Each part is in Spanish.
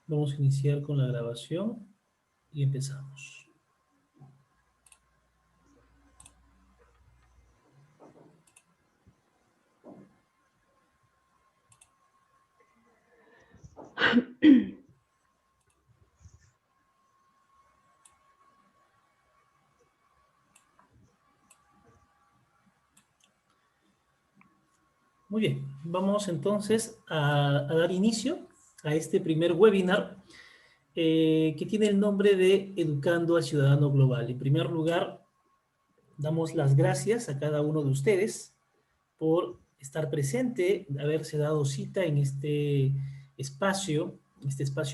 Vamos a iniciar con la grabación y empezamos. Muy bien, vamos entonces a dar inicio a este primer webinar que tiene el nombre de Educando al Ciudadano Global. En primer lugar, damos las gracias a cada uno de ustedes por estar presente, haberse dado cita en este espacio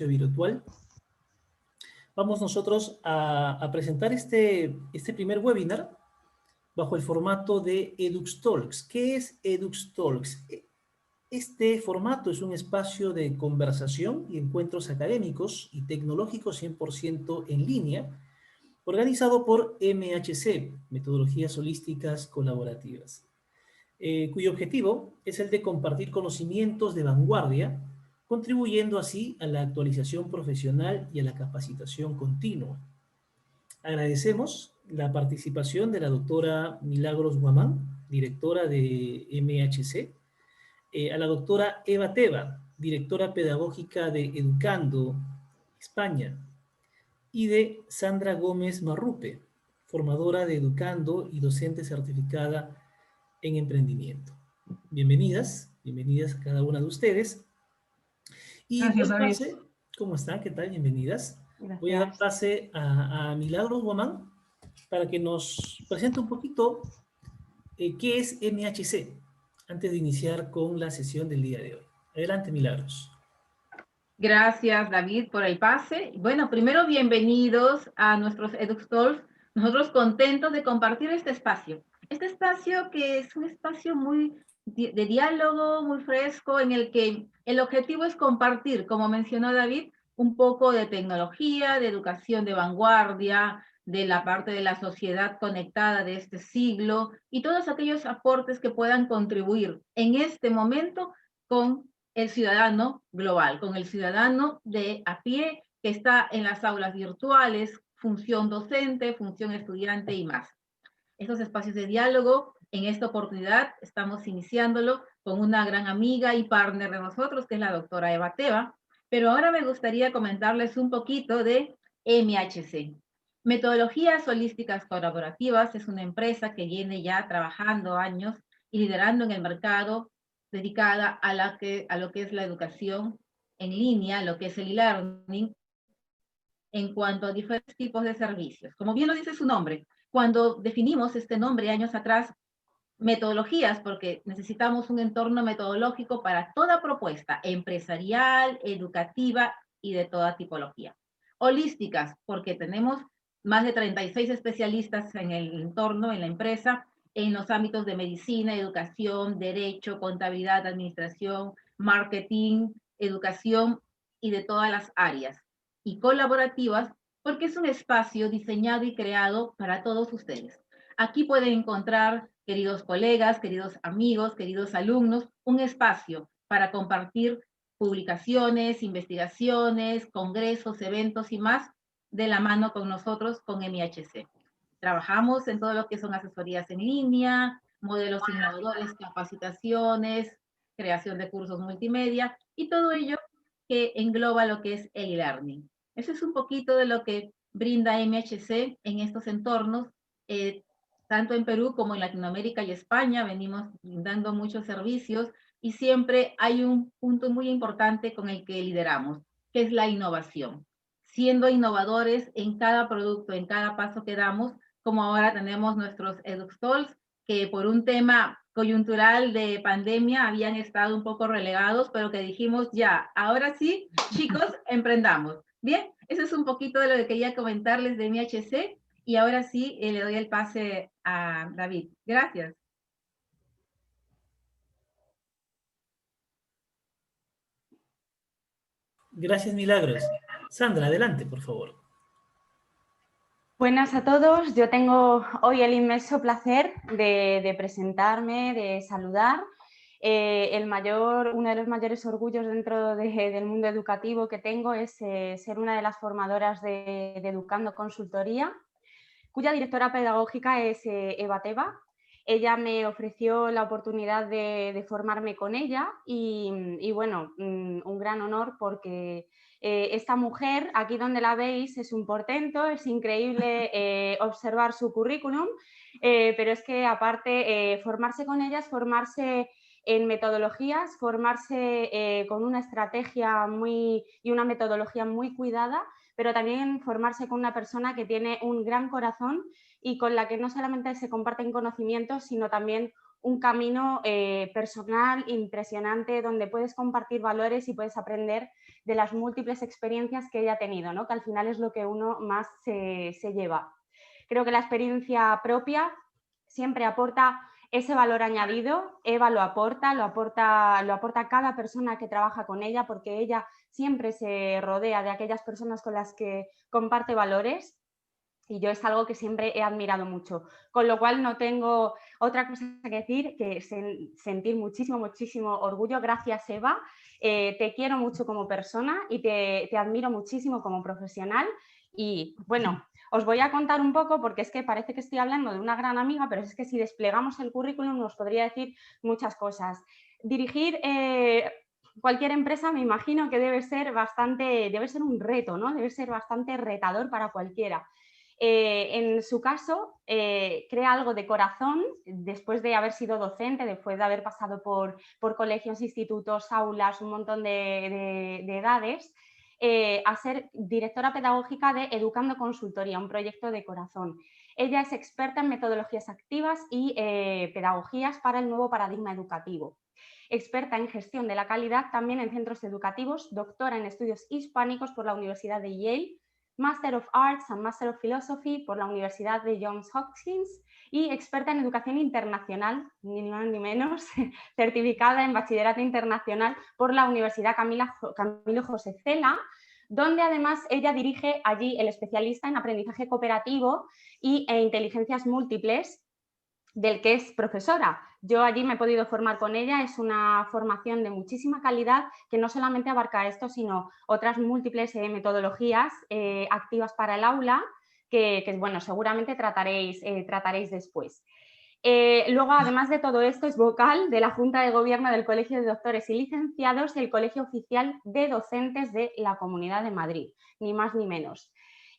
virtual. Vamos nosotros a presentar este primer webinar bajo el formato de EduxTalks. ¿Qué es EduxTalks? Este formato es un espacio de conversación y encuentros académicos y tecnológicos 100% en línea, organizado por MHC, Metodologías Holísticas Colaborativas, cuyo objetivo es el de compartir conocimientos de vanguardia, contribuyendo así a la actualización profesional y a la capacitación continua. Agradecemos la participación de la doctora Milagros Guamán, directora de MHC, a la doctora Eva Teba, directora pedagógica de Educando España, y de Sandra Gómez Marrupe, formadora de Educando y docente certificada en emprendimiento. Bienvenidas a cada una de ustedes. Y Gracias, doy David. pase, ¿cómo están? ¿Qué tal? Bienvenidas. Gracias. Voy a dar pase a Milagros Guamán para que nos presente un poquito qué es MHC, antes de iniciar con la sesión del día de hoy. Adelante, Milagros. Gracias, David, por el pase. Bueno, primero, bienvenidos a nuestros EduxTalks. Nosotros contentos de compartir este espacio. Este espacio que es un espacio muy de diálogo, muy fresco, en el que el objetivo es compartir, como mencionó David, un poco de tecnología, de educación de vanguardia, de la parte de la sociedad conectada de este siglo y todos aquellos aportes que puedan contribuir en este momento con el ciudadano global, con el ciudadano de a pie que está en las aulas virtuales, función docente, función estudiante y más. Estos espacios de diálogo, en esta oportunidad estamos iniciándolo con una gran amiga y partner de nosotros, que es la doctora Eva Teba, pero ahora me gustaría comentarles un poquito de MHC. Metodologías Holísticas Colaborativas es una empresa que viene ya trabajando años y liderando en el mercado dedicada a lo que es la educación en línea, lo que es el e-learning, en cuanto a diferentes tipos de servicios. Como bien lo dice su nombre, cuando definimos este nombre años atrás, metodologías, porque necesitamos un entorno metodológico para toda propuesta empresarial, educativa y de toda tipología. Holísticas, porque tenemos más de 36 especialistas en el entorno, en la empresa, en los ámbitos de medicina, educación, derecho, contabilidad, administración, marketing, educación y de todas las áreas. Y colaborativas, porque es un espacio diseñado y creado para todos ustedes. Aquí pueden encontrar, queridos colegas, queridos amigos, queridos alumnos, un espacio para compartir publicaciones, investigaciones, congresos, eventos y más de la mano con nosotros, con MHC. Trabajamos en todo lo que son asesorías en línea, modelos innovadores, capacitaciones, creación de cursos multimedia y todo ello que engloba lo que es el e-learning. Eso es un poquito de lo que brinda MHC en estos entornos. Tanto en Perú como en Latinoamérica y España venimos brindando muchos servicios y siempre hay un punto muy importante con el que lideramos, que es la innovación. Siendo innovadores en cada producto, en cada paso que damos, como ahora tenemos nuestros EduxTalks, que por un tema coyuntural de pandemia habían estado un poco relegados, pero que dijimos ya, ahora sí, chicos, emprendamos. Bien, eso es un poquito de lo que quería comentarles de MHC. Y ahora sí, le doy el pase a David. Gracias. Gracias, Milagros. Sandra, adelante, por favor. Buenas a todos. Yo tengo hoy el inmenso placer de presentarme, de saludar Uno de los mayores orgullos dentro del mundo educativo que tengo es ser una de las formadoras de Educando Consultoría, cuya directora pedagógica es Eva Teba. Ella me ofreció la oportunidad de formarme con ella y bueno, un gran honor porque esta mujer, aquí donde la veis, es un portento, es increíble observar su currículum, pero es que aparte formarse con ella es formarse en metodologías, formarse con una estrategia y una metodología muy cuidada, pero también formarse con una persona que tiene un gran corazón y con la que no solamente se comparten conocimientos, sino también un camino personal impresionante donde puedes compartir valores y puedes aprender de las múltiples experiencias que ella ha tenido, ¿no? Que al final es lo que uno más se lleva. Creo que la experiencia propia siempre aporta ese valor añadido. Eva lo aporta cada persona que trabaja con ella, porque ella siempre se rodea de aquellas personas con las que comparte valores. Y yo es algo que siempre he admirado mucho, con lo cual no tengo otra cosa que decir que sentir muchísimo, muchísimo orgullo. Gracias, Eva. Te quiero mucho como persona y te admiro muchísimo como profesional. Y bueno, os voy a contar un poco, porque es que parece que estoy hablando de una gran amiga, pero es que si desplegamos el currículum nos podría decir muchas cosas. Dirigir cualquier empresa me imagino que debe ser un reto, ¿no? Debe ser bastante retador para cualquiera. En su caso, crea algo de corazón después de haber sido docente, después de haber pasado por colegios, institutos, aulas, un montón de edades, a ser directora pedagógica de Educando Consultoría, un proyecto de corazón. Ella es experta en metodologías activas y pedagogías para el nuevo paradigma educativo. Experta en gestión de la calidad también en centros educativos, doctora en estudios hispánicos por la Universidad de Yale, Master of Arts and Master of Philosophy por la Universidad de Johns Hopkins y experta en educación internacional, ni más ni menos, certificada en bachillerato internacional por la Universidad Camilo José Cela, donde además ella dirige allí el especialista en aprendizaje cooperativo e inteligencias múltiples, del que es profesora. Yo allí me he podido formar con ella, es una formación de muchísima calidad que no solamente abarca esto, sino otras múltiples metodologías activas para el aula que bueno, seguramente trataréis después. Luego, además de todo esto, es vocal de la Junta de Gobierno del Colegio de Doctores y Licenciados y el Colegio Oficial de Docentes de la Comunidad de Madrid, ni más ni menos.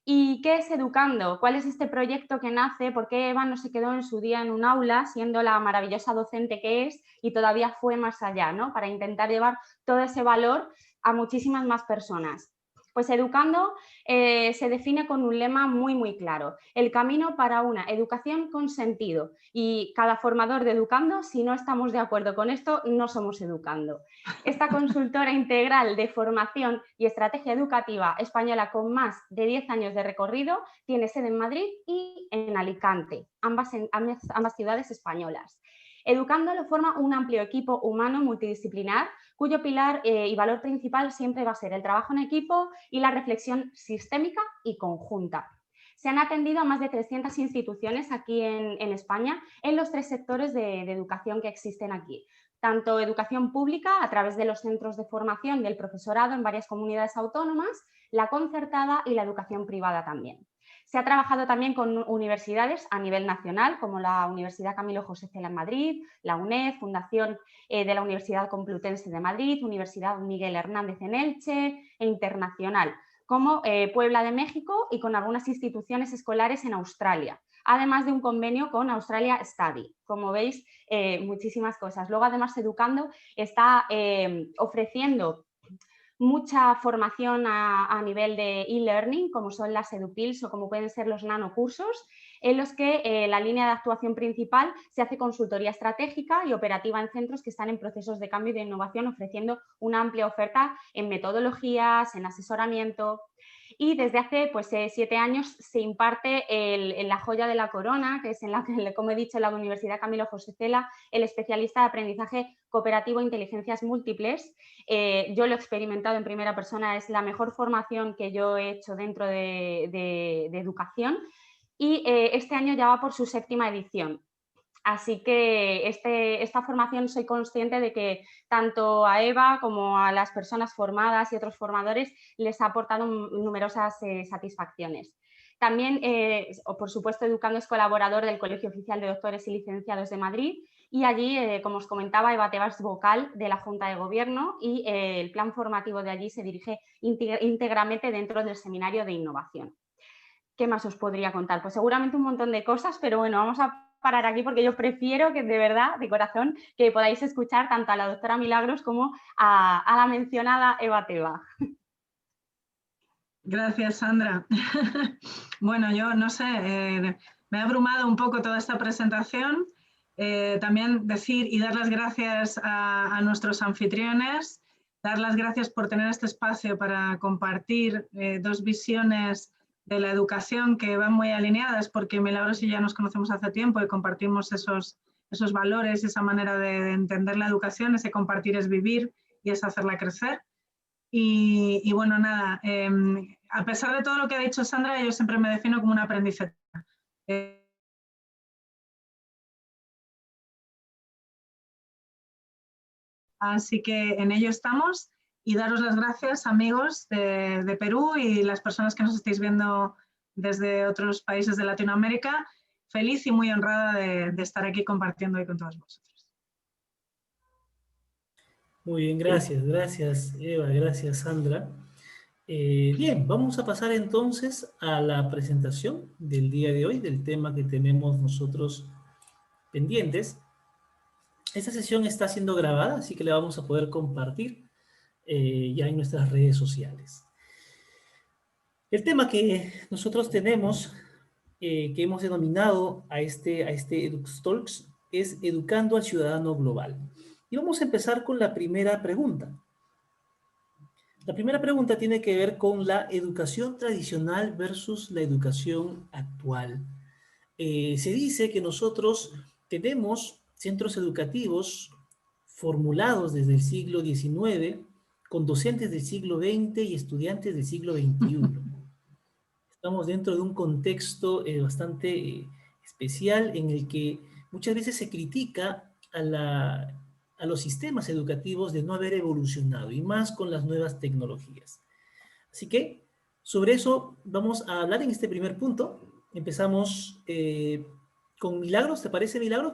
¿Y qué es Educando? ¿Cuál es este proyecto que nace? ¿Por qué Eva no se quedó en su día en un aula, siendo la maravillosa docente que es, y todavía fue más allá, ¿no? Para intentar llevar todo ese valor a muchísimas más personas? Pues Educando se define con un lema muy, muy claro: el camino para una educación con sentido. Y cada formador de Educando, si no estamos de acuerdo con esto, no somos Educando. Esta consultora integral de formación y estrategia educativa española con más de 10 años de recorrido tiene sede en Madrid y en Alicante, ambas ciudades españolas. Educando lo forma un amplio equipo humano multidisciplinar cuyo pilar y valor principal siempre va a ser el trabajo en equipo y la reflexión sistémica y conjunta. Se han atendido a más de 300 instituciones aquí en España en los 3 sectores de educación que existen aquí. Tanto educación pública a través de los centros de formación del profesorado en varias comunidades autónomas, la concertada y la educación privada también. Se ha trabajado también con universidades a nivel nacional, como la Universidad Camilo José Cela en Madrid, la UNED, Fundación de la Universidad Complutense de Madrid, Universidad Miguel Hernández en Elche, e internacional, como Puebla de México, y con algunas instituciones escolares en Australia, además de un convenio con Australia Study. Como veis, muchísimas cosas. Luego, además, Educando está ofreciendo mucha formación a nivel de e-learning, como son las EduPils o como pueden ser los nanocursos, en los que la línea de actuación principal se hace consultoría estratégica y operativa en centros que están en procesos de cambio y de innovación, ofreciendo una amplia oferta en metodologías, en asesoramiento. Y desde hace 7 años se imparte en la joya de la corona, que es en la que, como he dicho, en la Universidad Camilo José Cela, el especialista de aprendizaje cooperativo e inteligencias múltiples. Yo lo he experimentado en primera persona, es la mejor formación que yo he hecho dentro de educación, y este año ya va por su 7ª edición. Así que esta formación soy consciente de que tanto a Eva como a las personas formadas y otros formadores les ha aportado numerosas satisfacciones. También, por supuesto, Educando es colaborador del Colegio Oficial de Doctores y Licenciados de Madrid y allí, como os comentaba, Eva Tebas es vocal de la Junta de Gobierno y el plan formativo de allí se dirige íntegramente dentro del Seminario de Innovación. ¿Qué más os podría contar? Pues seguramente un montón de cosas, pero bueno, vamos a parar aquí porque yo prefiero que de verdad, de corazón, que podáis escuchar tanto a la doctora Milagros como a la mencionada Eva Teba. Gracias, Sandra. Bueno, yo no sé, me ha abrumado un poco toda esta presentación. También decir y dar las gracias a nuestros anfitriones, dar las gracias por tener este espacio para compartir dos visiones de la educación que van muy alineadas, porque Milagros y ya nos conocemos hace tiempo y compartimos esos valores, esa manera de entender la educación, ese compartir es vivir y es hacerla crecer. Y bueno, nada, a pesar de todo lo que ha dicho Sandra, yo siempre me defino como una aprendiz. Así que en ello estamos y daros las gracias, amigos de Perú y las personas que nos estáis viendo desde otros países de Latinoamérica. Feliz y muy honrada de estar aquí compartiendo hoy con todos vosotros. Muy bien, gracias Eva, gracias Sandra. Bien, vamos a pasar entonces a la presentación del día de hoy, del tema que tenemos nosotros pendientes. Esta sesión está siendo grabada, así que la vamos a poder compartir ya en nuestras redes sociales. El tema que nosotros tenemos, que hemos denominado a este EduxTalks, es Educando al Ciudadano Global. Y vamos a empezar con la primera pregunta. La primera pregunta tiene que ver con la educación tradicional versus la educación actual. Se dice que nosotros tenemos centros educativos formulados desde el siglo XIX con docentes del siglo XX y estudiantes del siglo XXI. Estamos dentro de un contexto bastante especial en el que muchas veces se critica a los sistemas educativos de no haber evolucionado, y más con las nuevas tecnologías. Así que sobre eso vamos a hablar en este primer punto. Empezamos con Milagros, ¿te parece, Milagros?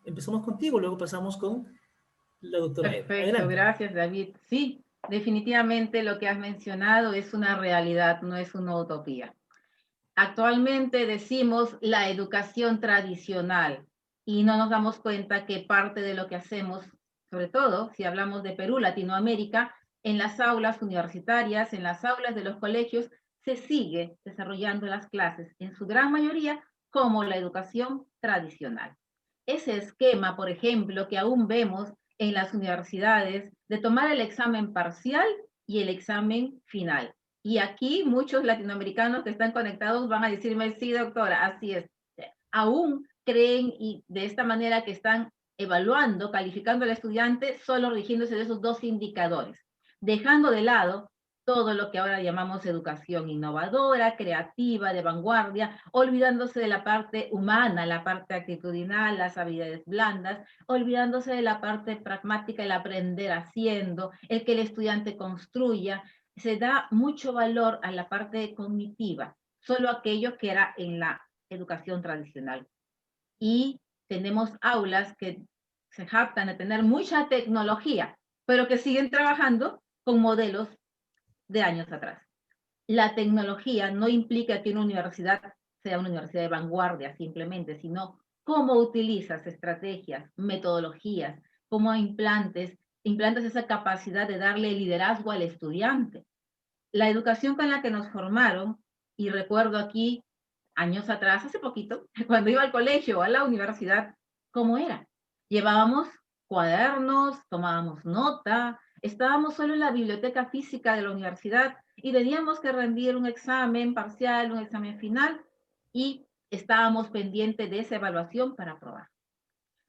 Empezamos contigo, luego pasamos con la doctora Eva. Perfecto, Adelante. gracias, David. Sí, definitivamente lo que has mencionado es una realidad, no es una utopía. Actualmente decimos la educación tradicional y no nos damos cuenta que parte de lo que hacemos, sobre todo si hablamos de Perú, Latinoamérica, en las aulas universitarias, en las aulas de los colegios, se sigue desarrollando las clases, en su gran mayoría, como la educación tradicional. Ese esquema, por ejemplo, que aún vemos en las universidades, de tomar el examen parcial y el examen final. Y aquí muchos latinoamericanos que están conectados van a decirme, sí, doctora, así es. Aún creen y de esta manera que están evaluando, calificando al estudiante, solo rigiéndose de esos dos indicadores, dejando de lado todo lo que ahora llamamos educación innovadora, creativa, de vanguardia, olvidándose de la parte humana, la parte actitudinal, las habilidades blandas, olvidándose de la parte pragmática, el aprender haciendo, el que el estudiante construya. Se da mucho valor a la parte cognitiva, solo aquello que era en la educación tradicional. Y tenemos aulas que se jactan de tener mucha tecnología, pero que siguen trabajando con modelos de años atrás. La tecnología no implica que una universidad sea una universidad de vanguardia simplemente, sino cómo utilizas estrategias, metodologías, cómo implantas esa capacidad de darle liderazgo al estudiante. La educación con la que nos formaron, y recuerdo aquí, años atrás, hace poquito, cuando iba al colegio o a la universidad, ¿cómo era? Llevábamos cuadernos, tomábamos nota, estábamos solo en la biblioteca física de la universidad y teníamos que rendir un examen parcial, un examen final, y estábamos pendientes de esa evaluación para aprobar.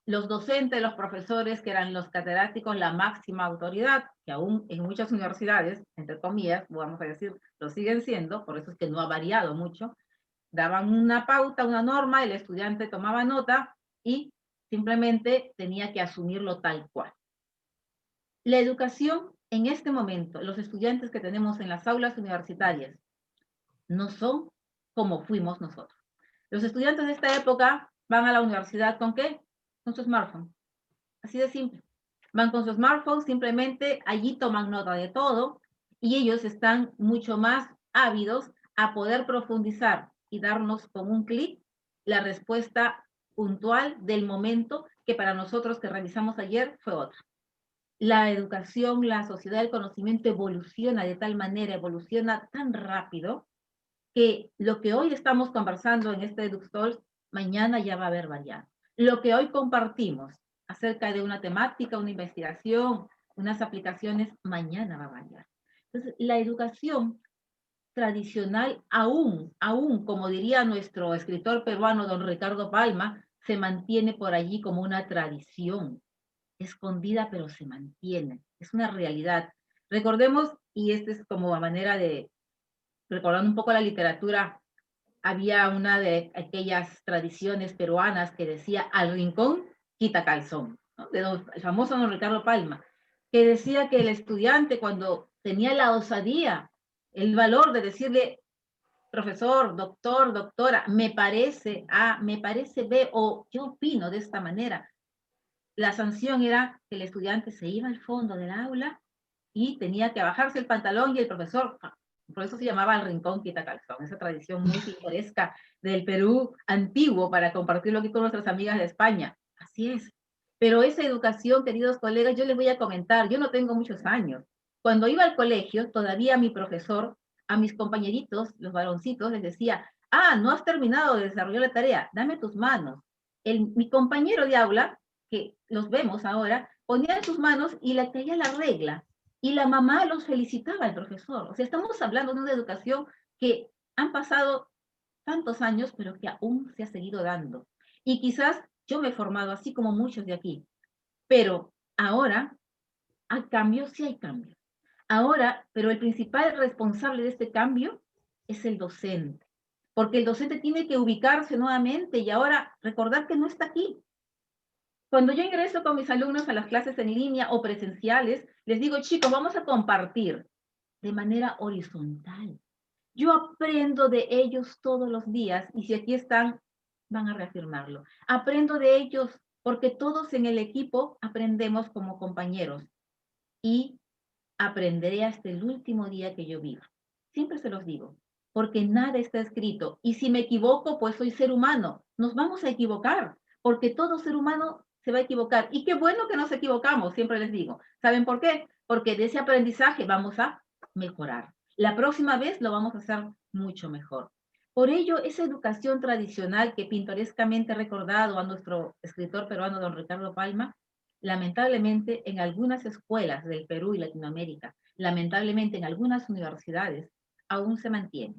Los docentes, los profesores, que eran los catedráticos, la máxima autoridad, que aún en muchas universidades, entre comillas, vamos a decir, lo siguen siendo, por eso es que no ha variado mucho, daban una pauta, una norma, el estudiante tomaba nota y simplemente tenía que asumirlo tal cual. La educación en este momento, los estudiantes que tenemos en las aulas universitarias, no son como fuimos nosotros. Los estudiantes de esta época van a la universidad ¿con qué? Con su smartphone. Así de simple. Van con su smartphone, simplemente allí toman nota de todo y ellos están mucho más ávidos a poder profundizar y darnos con un clic la respuesta puntual del momento que para nosotros que realizamos ayer fue otra. La educación, la sociedad del conocimiento evoluciona de tal manera, evoluciona tan rápido, que lo que hoy estamos conversando en este EduxTalks, mañana ya va a haber variado. Lo que hoy compartimos acerca de una temática, una investigación, unas aplicaciones, mañana va a variar. Entonces, la educación tradicional, aún, como diría nuestro escritor peruano, don Ricardo Palma, se mantiene por allí como una tradición, escondida, pero se mantiene. Es una realidad. Recordemos, y esta es como a manera de, recordando un poco la literatura, había una de aquellas tradiciones peruanas que decía, al rincón, quita calzón, ¿no? El famoso don Ricardo Palma, que decía que el estudiante cuando tenía la osadía, el valor de decirle, profesor, doctor, doctora, me parece A, me parece B, o yo opino de esta manera, la sanción era que el estudiante se iba al fondo del aula y tenía que bajarse el pantalón y el profesor, por eso se llamaba el rincón quitacalzón, esa tradición muy pintoresca del Perú antiguo para compartirlo aquí con nuestras amigas de España. Así es. Pero esa educación, queridos colegas, yo les voy a comentar, yo no tengo muchos años. Cuando iba al colegio, todavía mi profesor, a mis compañeritos, los varoncitos, les decía, no has terminado de desarrollar la tarea, dame tus manos. Mi compañero de aula, que los vemos ahora, ponía en sus manos y le caía la regla. Y la mamá los felicitaba al profesor. O sea, estamos hablando de una educación que han pasado tantos años, pero que aún se ha seguido dando. Y quizás yo me he formado así como muchos de aquí. Pero ahora hay cambios, sí hay cambios. Ahora, pero el principal responsable de este cambio es el docente. Porque el docente tiene que ubicarse nuevamente y ahora recordar que no está aquí. Cuando yo ingreso con mis alumnos a las clases en línea o presenciales, les digo, chicos, vamos a compartir de manera horizontal. Yo aprendo de ellos todos los días y si aquí están, van a reafirmarlo. Aprendo de ellos porque todos en el equipo aprendemos como compañeros y aprenderé hasta el último día que yo viva. Siempre se los digo, porque nada está escrito. Y si me equivoco, pues soy ser humano. Nos vamos a equivocar, porque todo ser humano se va a equivocar. Y qué bueno que nos equivocamos, siempre les digo. ¿Saben por qué? Porque de ese aprendizaje vamos a mejorar. La próxima vez lo vamos a hacer mucho mejor. Por ello, esa educación tradicional que pintorescamente ha recordado a nuestro escritor peruano, don Ricardo Palma, lamentablemente en algunas escuelas del Perú y Latinoamérica, lamentablemente en algunas universidades, aún se mantiene.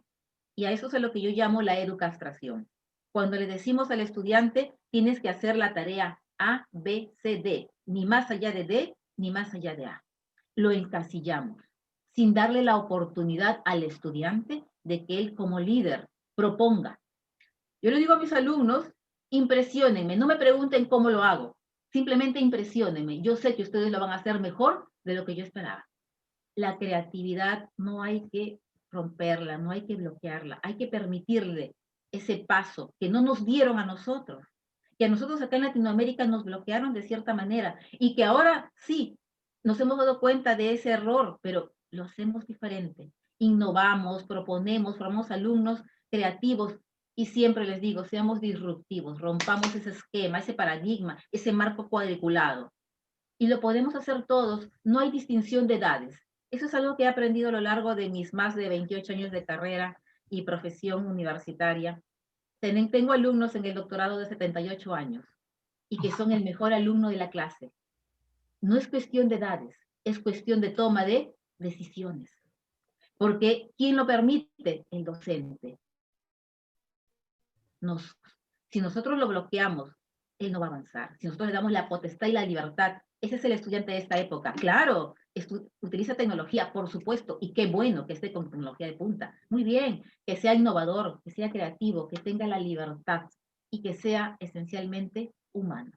Y a eso es a lo que yo llamo la educastración. Cuando le decimos al estudiante, tienes que hacer la tarea A, B, C, D, ni más allá de D, ni más allá de A. Lo encasillamos, sin darle la oportunidad al estudiante de que él como líder proponga. Yo le digo a mis alumnos, impresionenme, no me pregunten cómo lo hago, simplemente impresionenme. Yo sé que ustedes lo van a hacer mejor de lo que yo esperaba. La creatividad no hay que romperla, no hay que bloquearla, hay que permitirle ese paso que no nos dieron a nosotros, que a nosotros acá en Latinoamérica nos bloquearon de cierta manera y que ahora sí nos hemos dado cuenta de ese error, pero lo hacemos diferente. Innovamos, proponemos, formamos alumnos creativos y siempre les digo, seamos disruptivos, rompamos ese esquema, ese paradigma, ese marco cuadriculado. Y lo podemos hacer todos, no hay distinción de edades. Eso es algo que he aprendido a lo largo de mis más de 28 años de carrera y profesión universitaria. Tengo alumnos en el doctorado de 78 años y que son el mejor alumno de la clase. No es cuestión de edades, es cuestión de toma de decisiones. Porque ¿quién lo permite? El docente. Si nosotros lo bloqueamos, él no va a avanzar. Si nosotros le damos la potestad y la libertad, ese es el estudiante de esta época. Claro, utiliza tecnología, por supuesto, y qué bueno que esté con tecnología de punta. Muy bien, que sea innovador, que sea creativo, que tenga la libertad y que sea esencialmente humano.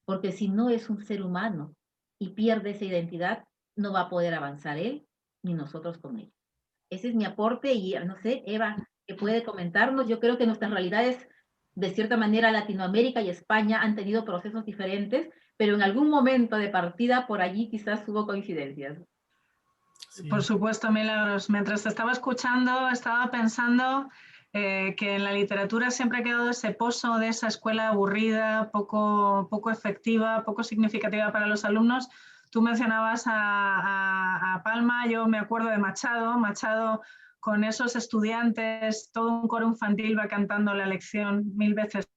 porque si no es un ser humano y pierde esa identidad, no va a poder avanzar él ni nosotros con él. Ese es mi aporte y no sé, Eva, ¿qué puede comentarnos? Yo creo que nuestras realidades, de cierta manera, Latinoamérica y España han tenido procesos diferentes, pero en algún momento de partida por allí quizás hubo coincidencias. Sí. Por supuesto, Milagros. Mientras te estaba escuchando, estaba pensando que en la literatura siempre ha quedado ese pozo de esa escuela aburrida, poco efectiva, poco significativa para los alumnos. Tú mencionabas a Palma, yo me acuerdo de Machado con esos estudiantes, todo un coro infantil va cantando la lección 1000 veces.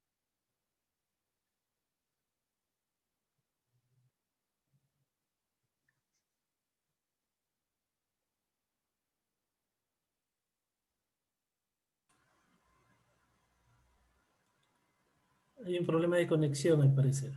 Hay un problema de conexión, al parecer.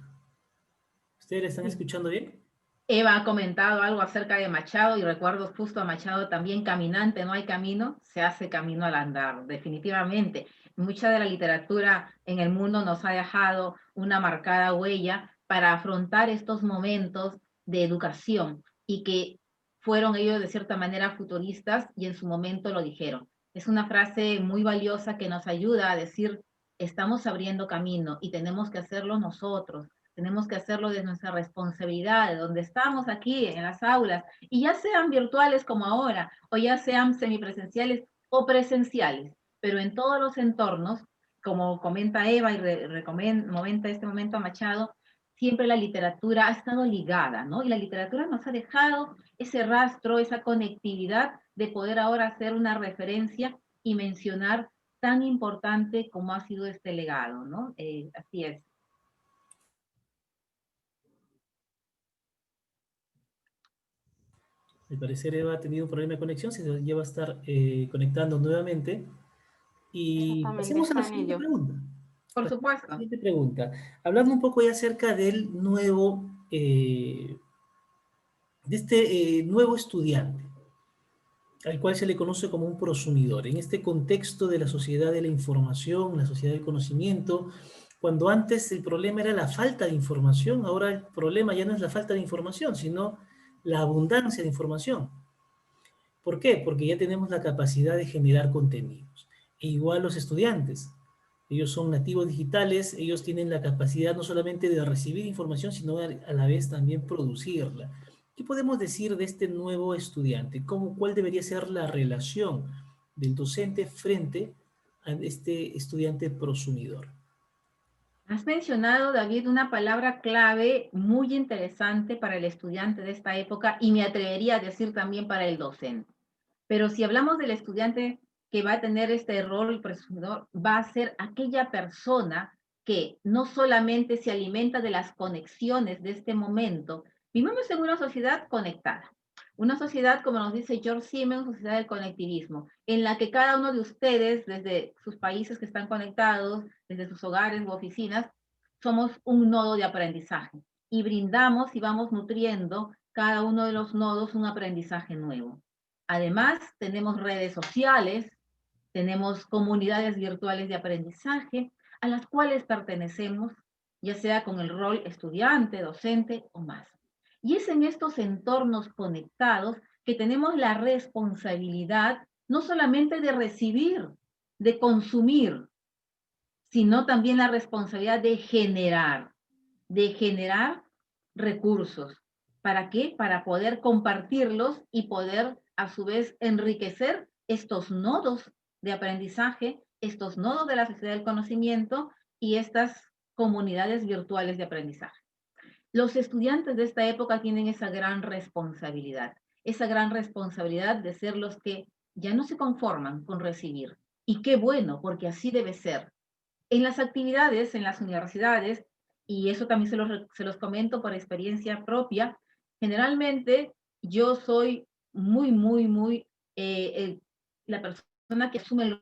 ¿Ustedes le están escuchando bien? Eva ha comentado algo acerca de Machado y recuerdo justo a Machado también: caminante no hay camino, se hace camino al andar. Definitivamente, mucha de la literatura en el mundo nos ha dejado una marcada huella para afrontar estos momentos de educación y que fueron ellos de cierta manera futuristas y en su momento lo dijeron. Es una frase muy valiosa que nos ayuda a decir: estamos abriendo camino y tenemos que hacerlo nosotros. Tenemos que hacerlo de nuestra responsabilidad, de donde estamos aquí en las aulas, y ya sean virtuales como ahora, o ya sean semipresenciales o presenciales, pero en todos los entornos, como comenta Eva y comenta este momento Machado, siempre la literatura ha estado ligada, ¿no? Y la literatura nos ha dejado ese rastro, esa conectividad de poder ahora hacer una referencia y mencionar tan importante como ha sido este legado, ¿no? Así es. Al parecer Eva ha tenido un problema de conexión, se ya va a estar conectando nuevamente. Y Exactamente, pasemos a la está en siguiente ello. pregunta. Por Pasemos a la supuesto. siguiente pregunta. Hablando un poco ya acerca del nuevo, nuevo estudiante, al cual se le conoce como un prosumidor. En este contexto de la sociedad de la información, la sociedad del conocimiento, cuando antes el problema era la falta de información, ahora el problema ya no es la falta de información, sino la abundancia de información. ¿Por qué? Porque ya tenemos la capacidad de generar contenidos. E igual los estudiantes. Ellos son nativos digitales, ellos tienen la capacidad no solamente de recibir información, sino a la vez también producirla. ¿Qué podemos decir de este nuevo estudiante? ¿Cuál debería ser la relación del docente frente a este estudiante prosumidor? Has mencionado, David, una palabra clave muy interesante para el estudiante de esta época y me atrevería a decir también para el docente. Pero si hablamos del estudiante que va a tener este rol presumidor, va a ser aquella persona que no solamente se alimenta de las conexiones de este momento. Vivimos en una sociedad conectada, una sociedad, como nos dice George Siemens, sociedad del conectivismo, en la que cada uno de ustedes, desde sus países que están conectados, desde sus hogares u oficinas, somos un nodo de aprendizaje y brindamos y vamos nutriendo cada uno de los nodos un aprendizaje nuevo. Además, tenemos redes sociales, tenemos comunidades virtuales de aprendizaje a las cuales pertenecemos, ya sea con el rol estudiante, docente o más. Y es en estos entornos conectados que tenemos la responsabilidad no solamente de recibir, de consumir, sino también la responsabilidad de generar recursos. ¿Para qué? Para poder compartirlos y poder a su vez enriquecer estos nodos de aprendizaje, estos nodos de la sociedad del conocimiento y estas comunidades virtuales de aprendizaje. Los estudiantes de esta época tienen esa gran responsabilidad de ser los que ya no se conforman con recibir. Y qué bueno, porque así debe ser. En las actividades, en las universidades, y eso también se los comento por experiencia propia, generalmente yo soy muy la persona que asume el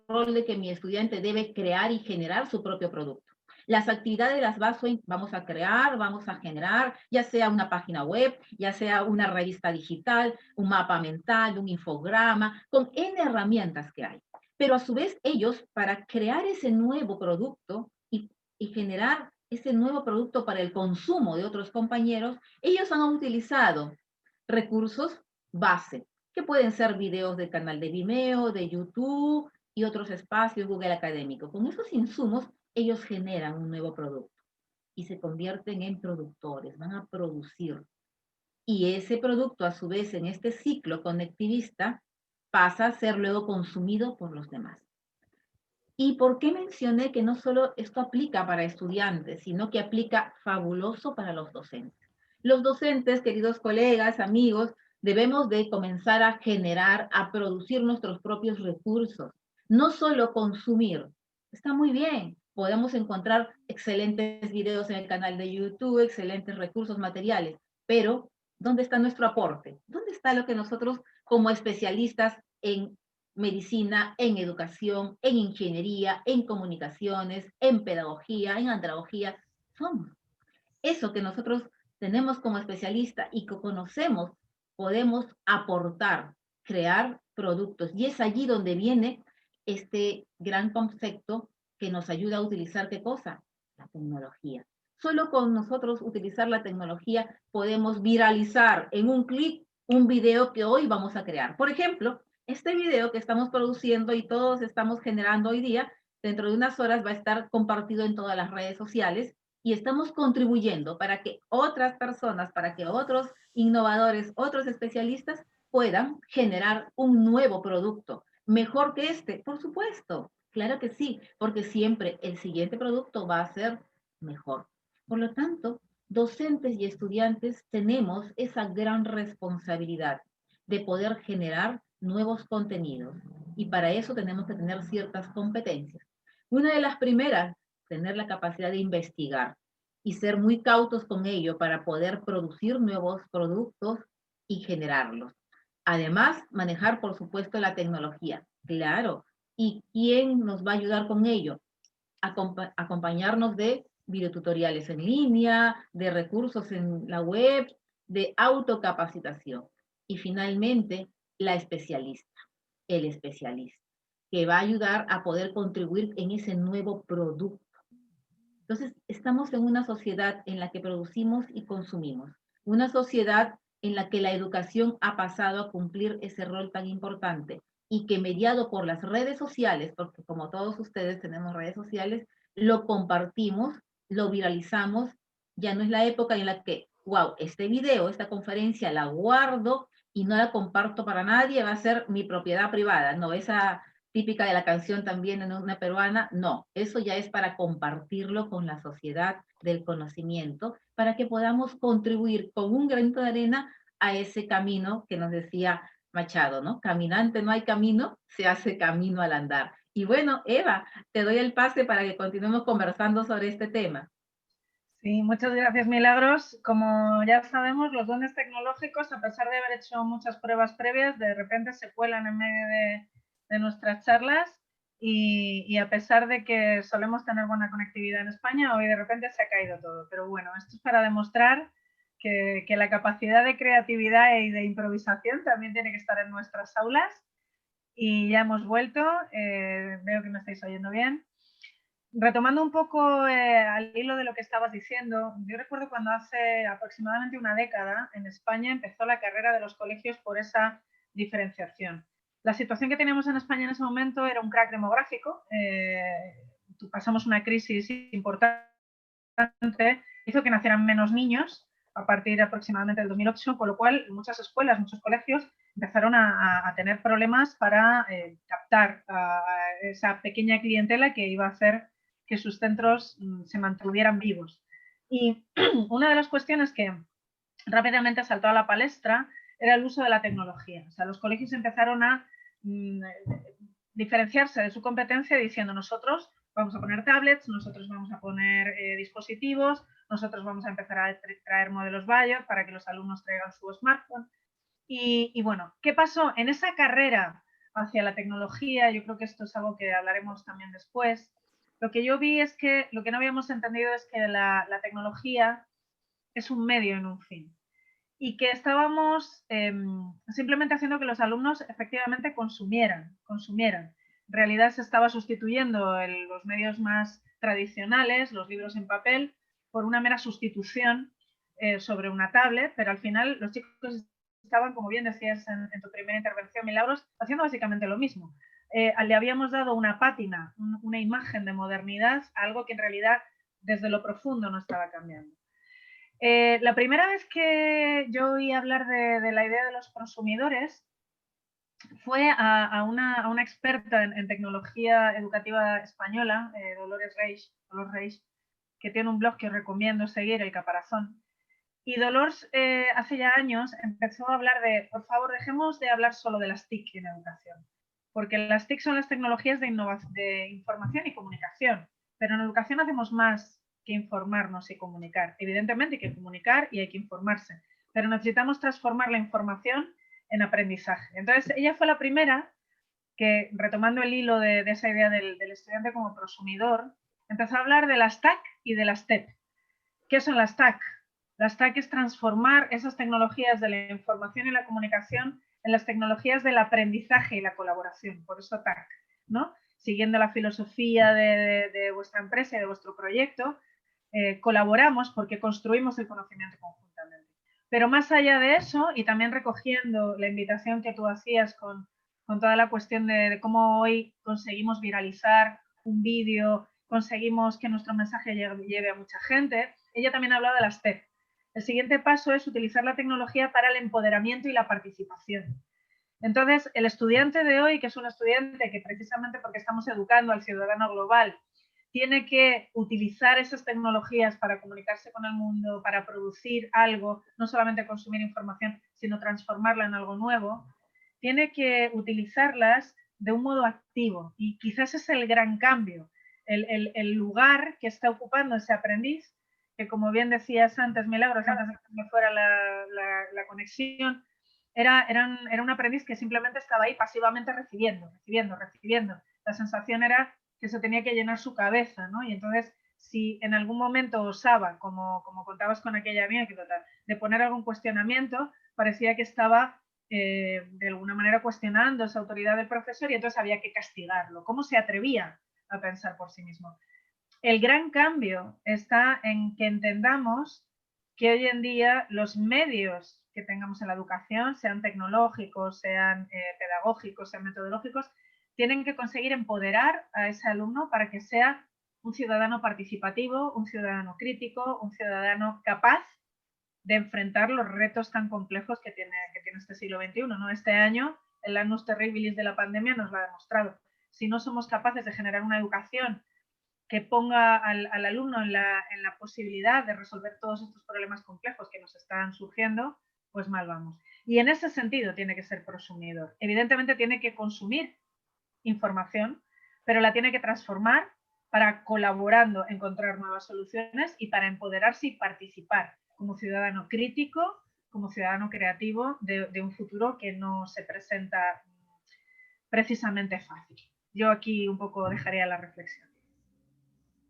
rol de que mi estudiante debe crear y generar su propio producto. Las actividades las vamos a crear, vamos a generar, ya sea una página web, ya sea una revista digital, un mapa mental, un infograma, con N herramientas que hay. Pero a su vez ellos, para crear ese nuevo producto y generar ese nuevo producto para el consumo de otros compañeros, ellos han utilizado recursos base, que pueden ser videos del canal de Vimeo, de YouTube y otros espacios, Google Académico. Con esos insumos, ellos generan un nuevo producto y se convierten en productores, van a producir. Y ese producto, a su vez, en este ciclo conectivista, pasa a ser luego consumido por los demás. ¿Y por qué mencioné que no solo esto aplica para estudiantes, sino que aplica fabuloso para los docentes? Los docentes, queridos colegas, amigos, debemos de comenzar a generar, a producir nuestros propios recursos, no solo consumir. Está muy bien, podemos encontrar excelentes videos en el canal de YouTube, excelentes recursos materiales, pero ¿dónde está nuestro aporte? ¿Dónde está lo que nosotros como especialistas en medicina, en educación, en ingeniería, en comunicaciones, en pedagogía, en andragogía, somos? Eso que nosotros tenemos como especialista y que conocemos, podemos aportar, crear productos. Y es allí donde viene este gran concepto que nos ayuda a utilizar, ¿qué cosa? La tecnología. Solo con nosotros utilizar la tecnología podemos viralizar en un clic un video que hoy vamos a crear. Por ejemplo, este video que estamos produciendo y todos estamos generando hoy día, dentro de unas horas va a estar compartido en todas las redes sociales y estamos contribuyendo para que otras personas, para que otros innovadores, otros especialistas puedan generar un nuevo producto. ¿Mejor que este? Por supuesto, claro que sí, porque siempre el siguiente producto va a ser mejor. Por lo tanto, docentes y estudiantes tenemos esa gran responsabilidad de poder generar nuevos contenidos y para eso tenemos que tener ciertas competencias. Una de las primeras, tener la capacidad de investigar y ser muy cautos con ello para poder producir nuevos productos y generarlos. Además, manejar, por supuesto, la tecnología. Claro. ¿Y quién nos va a ayudar con ello? Acompañarnos de videotutoriales en línea, de recursos en la web, de autocapacitación. Y finalmente, la especialista, el especialista, que va a ayudar a poder contribuir en ese nuevo producto. Entonces, estamos en una sociedad en la que producimos y consumimos, una sociedad en la que la educación ha pasado a cumplir ese rol tan importante y que mediado por las redes sociales, porque como todos ustedes tenemos redes sociales, lo compartimos, lo viralizamos, ya no es la época en la que, wow, este video, esta conferencia la guardo y no la comparto para nadie, va a ser mi propiedad privada, no, esa típica de la canción también en una peruana, no, eso ya es para compartirlo con la sociedad del conocimiento, para que podamos contribuir con un granito de arena a ese camino que nos decía Machado, ¿no? Caminante no hay camino, se hace camino al andar. Y bueno, Eva, te doy el pase para que continuemos conversando sobre este tema. Sí, muchas gracias, Milagros. Como ya sabemos, los dones tecnológicos, a pesar de haber hecho muchas pruebas previas, de repente se cuelan en medio de nuestras charlas y a pesar de que solemos tener buena conectividad en España, hoy de repente se ha caído todo. Pero bueno, esto es para demostrar que la capacidad de creatividad y de improvisación también tiene que estar en nuestras aulas. Y ya hemos vuelto, veo que me estáis oyendo bien. Retomando un poco al hilo de lo que estabas diciendo, yo recuerdo cuando hace aproximadamente una década en España empezó la carrera de los colegios por esa diferenciación. La situación que teníamos en España en ese momento era un crack demográfico, pasamos una crisis importante, hizo que nacieran menos niños a partir aproximadamente del 2008, con lo cual muchas escuelas, muchos colegios empezaron a tener problemas para captar a esa pequeña clientela que iba a hacer que sus centros se mantuvieran vivos. Y una de las cuestiones que rápidamente saltó a la palestra era el uso de la tecnología. O sea, los colegios empezaron a diferenciarse de su competencia diciendo nosotros vamos a poner tablets, nosotros vamos a poner dispositivos, nosotros vamos a empezar a traer modelos Bayer para que los alumnos traigan su smartphone. Y bueno, ¿qué pasó? En esa carrera hacia la tecnología, yo creo que esto es algo que hablaremos también después, lo que yo vi es que lo que no habíamos entendido es que la tecnología es un medio en un fin y que estábamos simplemente haciendo que los alumnos efectivamente consumieran. En realidad se estaba sustituyendo los medios más tradicionales, los libros en papel, por una mera sustitución sobre una tablet, pero al final los chicos estaban, como bien decías en tu primera intervención, Milagros, haciendo básicamente lo mismo. Le habíamos dado una pátina, una imagen de modernidad, algo que en realidad desde lo profundo no estaba cambiando. La primera vez que yo oí hablar de la idea de los prosumidores fue a una experta en tecnología educativa española, Dolores Reis, que tiene un blog que os recomiendo seguir, El Caparazón. Y Dolores hace ya años empezó a hablar de, por favor, dejemos de hablar solo de las TIC en educación, porque las TIC son las tecnologías de información y comunicación, pero en educación hacemos más que informarnos y comunicar. Evidentemente hay que comunicar y hay que informarse, pero necesitamos transformar la información en aprendizaje. Entonces, ella fue la primera que, retomando el hilo de esa idea del estudiante como prosumidor, empezó a hablar de las TAC y de las TEP. ¿Qué son las TAC? Las TAC es transformar esas tecnologías de la información y la comunicación en las tecnologías del aprendizaje y la colaboración, por eso TAC, ¿no? Siguiendo la filosofía de vuestra empresa y de vuestro proyecto, colaboramos porque construimos el conocimiento conjuntamente. Pero más allá de eso, y también recogiendo la invitación que tú hacías con toda la cuestión de cómo hoy conseguimos viralizar un vídeo, conseguimos que nuestro mensaje lleve a mucha gente, ella también hablaba de las TEC. El siguiente paso es utilizar la tecnología para el empoderamiento y la participación. Entonces, el estudiante de hoy, que es un estudiante que precisamente porque estamos educando al ciudadano global, tiene que utilizar esas tecnologías para comunicarse con el mundo, para producir algo, no solamente consumir información, sino transformarla en algo nuevo, tiene que utilizarlas de un modo activo. Y quizás es el gran cambio, el lugar que está ocupando ese aprendiz, que como bien decías antes, Milagros, antes de que me fuera la conexión, era un aprendiz que simplemente estaba ahí pasivamente recibiendo. La sensación era que se tenía que llenar su cabeza, ¿no? Y entonces, si en algún momento osaba, como contabas con aquella anécdota, de poner algún cuestionamiento, parecía que estaba de alguna manera cuestionando esa autoridad del profesor y entonces había que castigarlo. ¿Cómo se atrevía a pensar por sí mismo? El gran cambio está en que entendamos que hoy en día los medios que tengamos en la educación, sean tecnológicos, sean pedagógicos, sean metodológicos, tienen que conseguir empoderar a ese alumno para que sea un ciudadano participativo, un ciudadano crítico, un ciudadano capaz de enfrentar los retos tan complejos que tiene este siglo XXI, ¿no? Este año, el annus terribilis de la pandemia nos lo ha demostrado. Si no somos capaces de generar una educación que ponga al alumno en la posibilidad de resolver todos estos problemas complejos que nos están surgiendo, pues mal vamos. Y en ese sentido tiene que ser prosumidor. Evidentemente tiene que consumir información, pero la tiene que transformar para, colaborando, encontrar nuevas soluciones y para empoderarse y participar como ciudadano crítico, como ciudadano creativo de un futuro que no se presenta precisamente fácil. Yo aquí un poco dejaría la reflexión.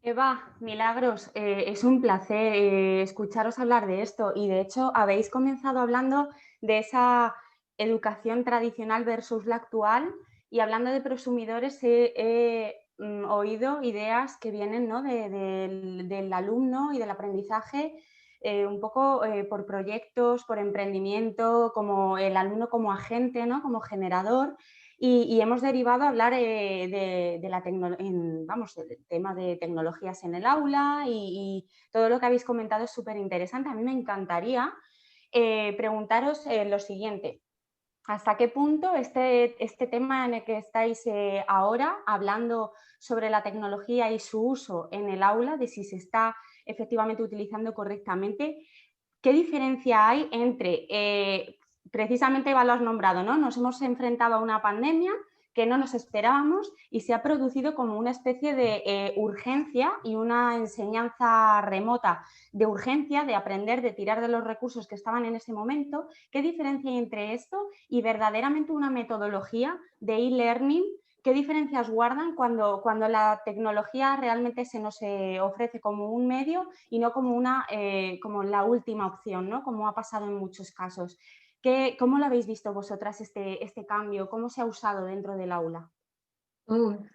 Eva, Milagros, es un placer escucharos hablar de esto y de hecho habéis comenzado hablando de esa educación tradicional versus la actual y hablando de prosumidores he oído ideas que vienen, ¿no? del alumno y del aprendizaje un poco por proyectos, por emprendimiento, como el alumno como agente, ¿no? Como generador. Y hemos derivado a hablar de temas de tecnologías en el aula y todo lo que habéis comentado es súper interesante. A mí me encantaría preguntaros lo siguiente. ¿Hasta qué punto este tema en el que estáis ahora hablando sobre la tecnología y su uso en el aula, de si se está efectivamente utilizando correctamente, qué diferencia hay entre... precisamente Eva lo has nombrado, ¿no? Nos hemos enfrentado a una pandemia que no nos esperábamos y se ha producido como una especie de urgencia y una enseñanza remota de urgencia, de aprender, de tirar de los recursos que estaban en ese momento. ¿Qué diferencia hay entre esto y verdaderamente una metodología de e-learning? ¿Qué diferencias guardan cuando la tecnología realmente se nos ofrece como un medio y no como como la última opción, ¿no? Como ha pasado en muchos casos? ¿Cómo lo habéis visto vosotras este cambio? ¿Cómo se ha usado dentro del aula?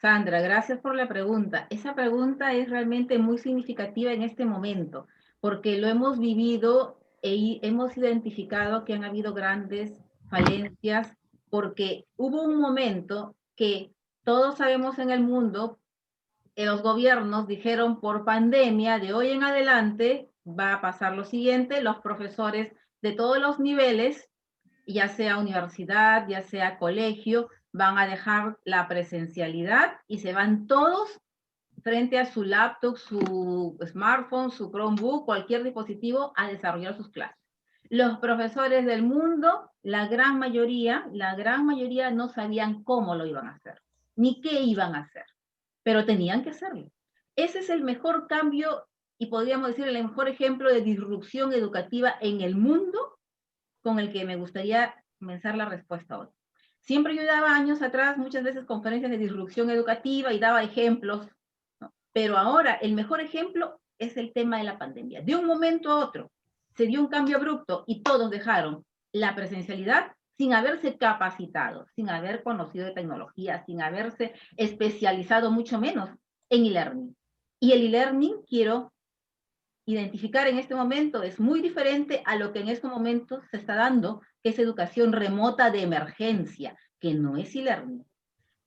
Sandra, gracias por la pregunta. Esa pregunta es realmente muy significativa en este momento, porque lo hemos vivido e hemos identificado que han habido grandes falencias, porque hubo un momento que todos sabemos en el mundo, los gobiernos dijeron por pandemia, de hoy en adelante va a pasar lo siguiente, los profesores de todos los niveles, ya sea universidad, ya sea colegio, van a dejar la presencialidad y se van todos frente a su laptop, su smartphone, su Chromebook, cualquier dispositivo a desarrollar sus clases. Los profesores del mundo, la gran mayoría no sabían cómo lo iban a hacer, ni qué iban a hacer, pero tenían que hacerlo. Ese es el mejor cambio y podríamos decir el mejor ejemplo de disrupción educativa en el mundo con el que me gustaría comenzar la respuesta hoy. Siempre yo daba años atrás muchas veces conferencias de disrupción educativa y daba ejemplos, ¿no? Pero ahora el mejor ejemplo es el tema de la pandemia. De un momento a otro se dio un cambio abrupto y todos dejaron la presencialidad sin haberse capacitado, sin haber conocido de tecnología, sin haberse especializado mucho menos en e-learning. Y el e-learning, quiero identificar en este momento, es muy diferente a lo que en este momento se está dando, que es educación remota de emergencia, que no es e-learning.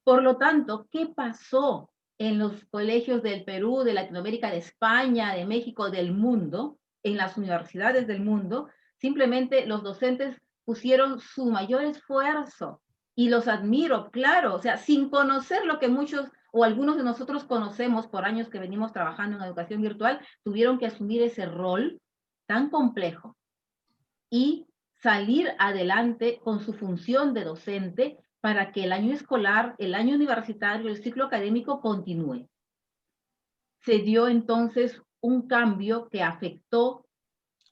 Por lo tanto, ¿qué pasó en los colegios del Perú, de Latinoamérica, de España, de México, del mundo, en las universidades del mundo? Simplemente los docentes pusieron su mayor esfuerzo y los admiro, claro, o sea, sin conocer lo que muchos o algunos de nosotros conocemos por años que venimos trabajando en educación virtual, tuvieron que asumir ese rol tan complejo y salir adelante con su función de docente para que el año escolar, el año universitario, el ciclo académico continúe. Se dio entonces un cambio que afectó,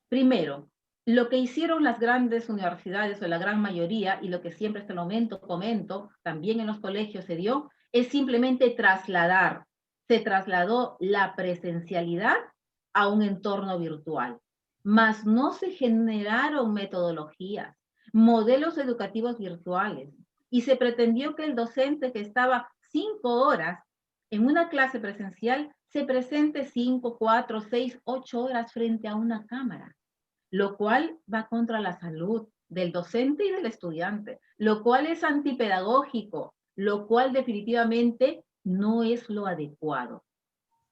primero, lo que hicieron las grandes universidades o la gran mayoría, y lo que siempre hasta el momento comento, también en los colegios se dio, es simplemente trasladar. Se trasladó la presencialidad a un entorno virtual, mas no se generaron metodologías, modelos educativos virtuales, y se pretendió que el docente que estaba 5 horas en una clase presencial se presente 5, 4, 6, 8 horas frente a una cámara, lo cual va contra la salud del docente y del estudiante, lo cual es antipedagógico, lo cual definitivamente no es lo adecuado.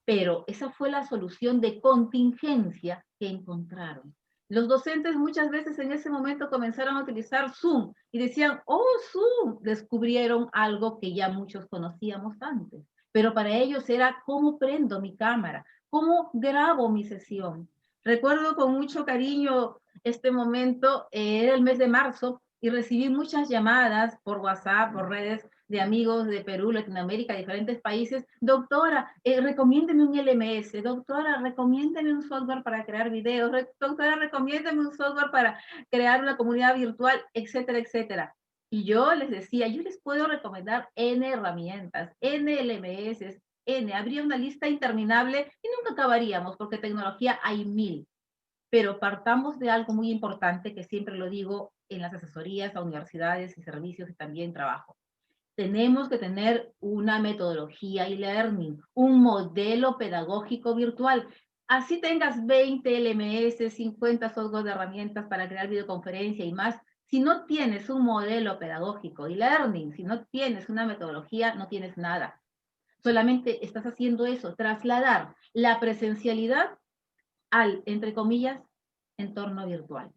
Pero esa fue la solución de contingencia que encontraron. Los docentes muchas veces en ese momento comenzaron a utilizar Zoom y decían, oh, Zoom, descubrieron algo que ya muchos conocíamos antes. Pero para ellos era cómo prendo mi cámara, cómo grabo mi sesión. Recuerdo con mucho cariño este momento, era el mes de marzo, y recibí muchas llamadas por WhatsApp, por redes de amigos de Perú, Latinoamérica, diferentes países. Doctora, recomiéndeme un LMS. Doctora, recomiéndeme un software para crear videos. Doctora, recomiéndeme un software para crear una comunidad virtual, etcétera, etcétera. Y yo les decía, yo les puedo recomendar N herramientas, N LMS, habría una lista interminable y nunca acabaríamos, porque tecnología hay 1000. Pero partamos de algo muy importante que siempre lo digo en las asesorías a universidades y servicios que también trabajo. Tenemos que tener una metodología e-learning, un modelo pedagógico virtual. Así tengas 20 LMS, 50 software de herramientas para crear videoconferencia y más. Si no tienes un modelo pedagógico e-learning, si no tienes una metodología, no tienes nada. Solamente estás haciendo eso, trasladar la presencialidad al, entre comillas, entorno virtual.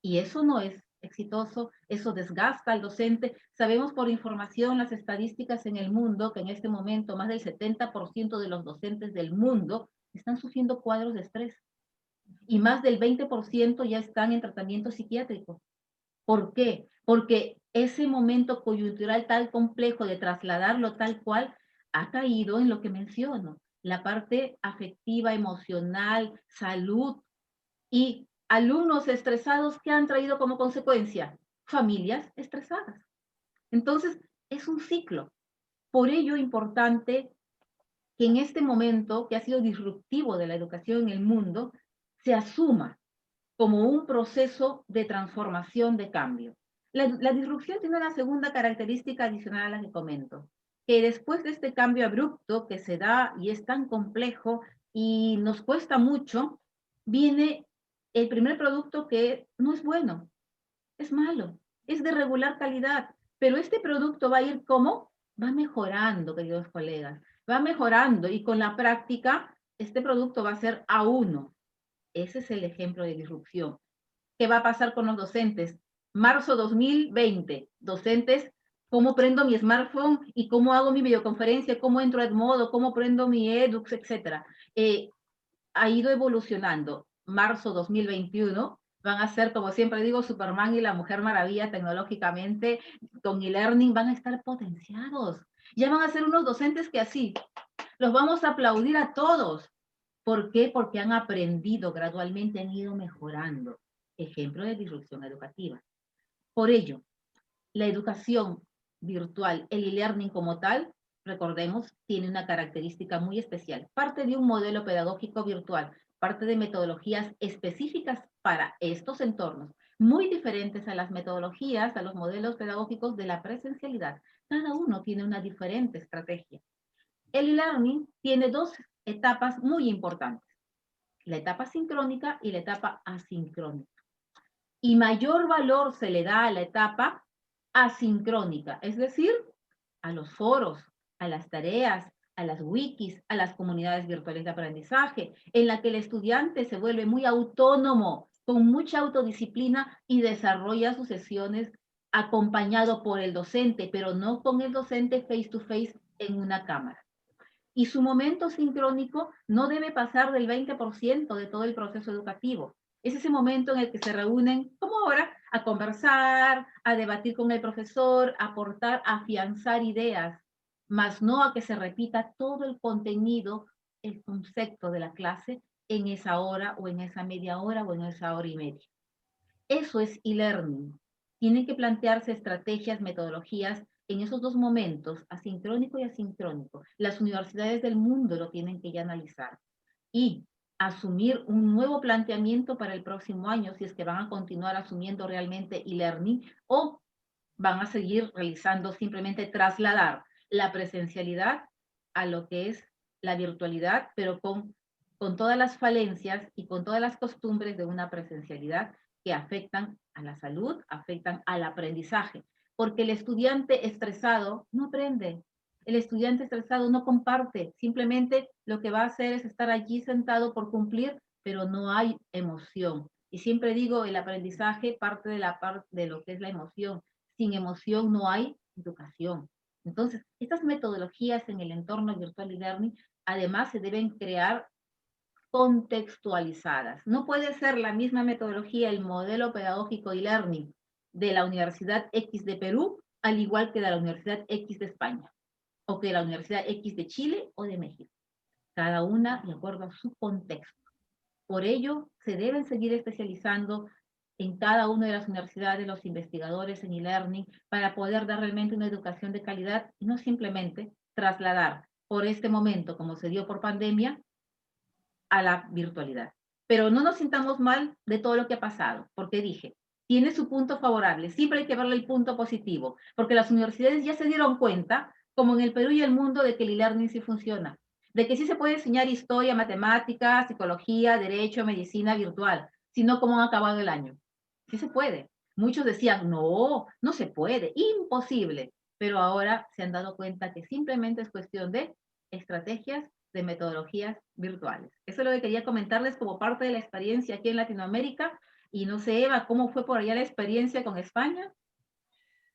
Y eso no es exitoso, eso desgasta al docente. Sabemos por información, las estadísticas en el mundo, que en este momento más del 70% de los docentes del mundo están sufriendo cuadros de estrés. Y más del 20% ya están en tratamiento psiquiátrico. ¿Por qué? Porque ese momento coyuntural tan complejo de trasladarlo tal cual ha caído en lo que menciono, la parte afectiva, emocional, salud, y alumnos estresados que han traído como consecuencia familias estresadas. Entonces, es un ciclo. Por ello, importante que en este momento, que ha sido disruptivo de la educación en el mundo, se asuma como un proceso de transformación, de cambio. La disrupción tiene una segunda característica adicional a la que comento, que después de este cambio abrupto que se da y es tan complejo y nos cuesta mucho, viene el primer producto que no es bueno, es malo, es de regular calidad, pero este producto va a ir como, va mejorando, queridos colegas, va mejorando y con la práctica este producto va a ser A1. Ese es el ejemplo de disrupción. ¿Qué va a pasar con los docentes? Marzo 2020, docentes, ¿cómo prendo mi smartphone y cómo hago mi videoconferencia? ¿Cómo entro a Edmodo? ¿Cómo prendo mi Edux? Etcétera. Ha ido evolucionando. Marzo 2021 van a ser, como siempre digo, Superman y la Mujer Maravilla tecnológicamente, con e-learning van a estar potenciados. Ya van a ser unos docentes que así, los vamos a aplaudir a todos. ¿Por qué? Porque han aprendido gradualmente, han ido mejorando. Ejemplo de disrupción educativa. Por ello, la educación virtual, el e-learning como tal, recordemos, tiene una característica muy especial. Parte de un modelo pedagógico virtual, parte de metodologías específicas para estos entornos, muy diferentes a las metodologías, a los modelos pedagógicos de la presencialidad. Cada uno tiene una diferente estrategia. El e-learning tiene dos etapas muy importantes, la etapa sincrónica y la etapa asincrónica. Y mayor valor se le da a la etapa asincrónica, es decir, a los foros, a las tareas, a las wikis, a las comunidades virtuales de aprendizaje, en la que el estudiante se vuelve muy autónomo, con mucha autodisciplina y desarrolla sus sesiones acompañado por el docente, pero no con el docente face to face en una cámara. Y su momento sincrónico no debe pasar del 20% de todo el proceso educativo. Es ese momento en el que se reúnen, como ahora, a conversar, a debatir con el profesor, a aportar, a afianzar ideas, más no a que se repita todo el contenido, el concepto de la clase en esa hora o en esa media hora o en esa hora y media. Eso es e-learning. Tienen que plantearse estrategias, metodologías en esos dos momentos, asincrónico y asincrónico. Las universidades del mundo lo tienen que ya analizar y asumir un nuevo planteamiento para el próximo año, si es que van a continuar asumiendo realmente e-learning o van a seguir realizando simplemente trasladar la presencialidad a lo que es la virtualidad, pero con todas las falencias y con todas las costumbres de una presencialidad que afectan a la salud, afectan al aprendizaje, porque el estudiante estresado no aprende, el estudiante estresado no comparte, simplemente lo que va a hacer es estar allí sentado por cumplir, pero no hay emoción. Y siempre digo, el aprendizaje parte de lo que es la emoción. Sin emoción no hay educación. Entonces, estas metodologías en el entorno virtual y learning, además se deben crear contextualizadas. No puede ser la misma metodología, el modelo pedagógico y learning de la Universidad X de Perú, al igual que de la Universidad X de España, o que de la Universidad X de Chile o de México. Cada una de acuerdo a su contexto. Por ello, se deben seguir especializando en cada una de las universidades los investigadores en e-learning para poder dar realmente una educación de calidad y no simplemente trasladar por este momento, como se dio por pandemia, a la virtualidad. Pero no nos sintamos mal de todo lo que ha pasado, porque dije, tiene su punto favorable, siempre hay que verle el punto positivo, porque las universidades ya se dieron cuenta, como en el Perú y el mundo, de que el e-learning sí funciona, de que sí se puede enseñar historia, matemáticas, psicología, derecho, medicina virtual, sino como han acabado el año. Sí se puede. Muchos decían, no, no se puede, imposible. Pero ahora se han dado cuenta que simplemente es cuestión de estrategias, de metodologías virtuales. Eso es lo que quería comentarles como parte de la experiencia aquí en Latinoamérica. Y no sé, Eva, ¿cómo fue por allá la experiencia con España?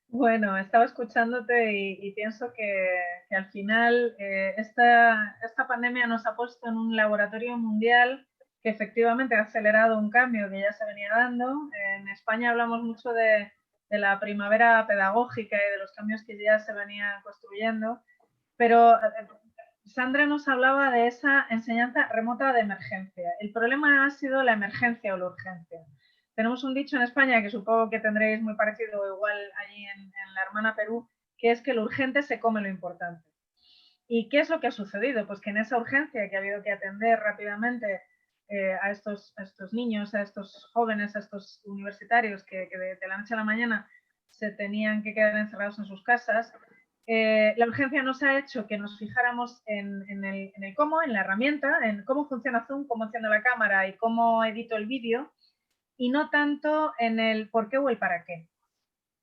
Bueno, estaba escuchándote y pienso que al final esta pandemia nos ha puesto en un laboratorio mundial que efectivamente ha acelerado un cambio que ya se venía dando. En España hablamos mucho de la primavera pedagógica y de los cambios que ya se venían construyendo, pero Sandra nos hablaba de esa enseñanza remota de emergencia. El problema ha sido la emergencia o la urgencia. Tenemos un dicho en España que supongo que tendréis muy parecido o igual allí en la hermana Perú, que es que lo urgente se come lo importante. ¿Y qué es lo que ha sucedido? Pues que en esa urgencia que ha habido que atender rápidamente a estos niños, a estos jóvenes, a estos universitarios que de la noche a la mañana se tenían que quedar encerrados en sus casas, La urgencia nos ha hecho que nos fijáramos en el cómo, en la herramienta, en cómo funciona Zoom, cómo enciendo la cámara y cómo edito el vídeo, y no tanto en el por qué o el para qué.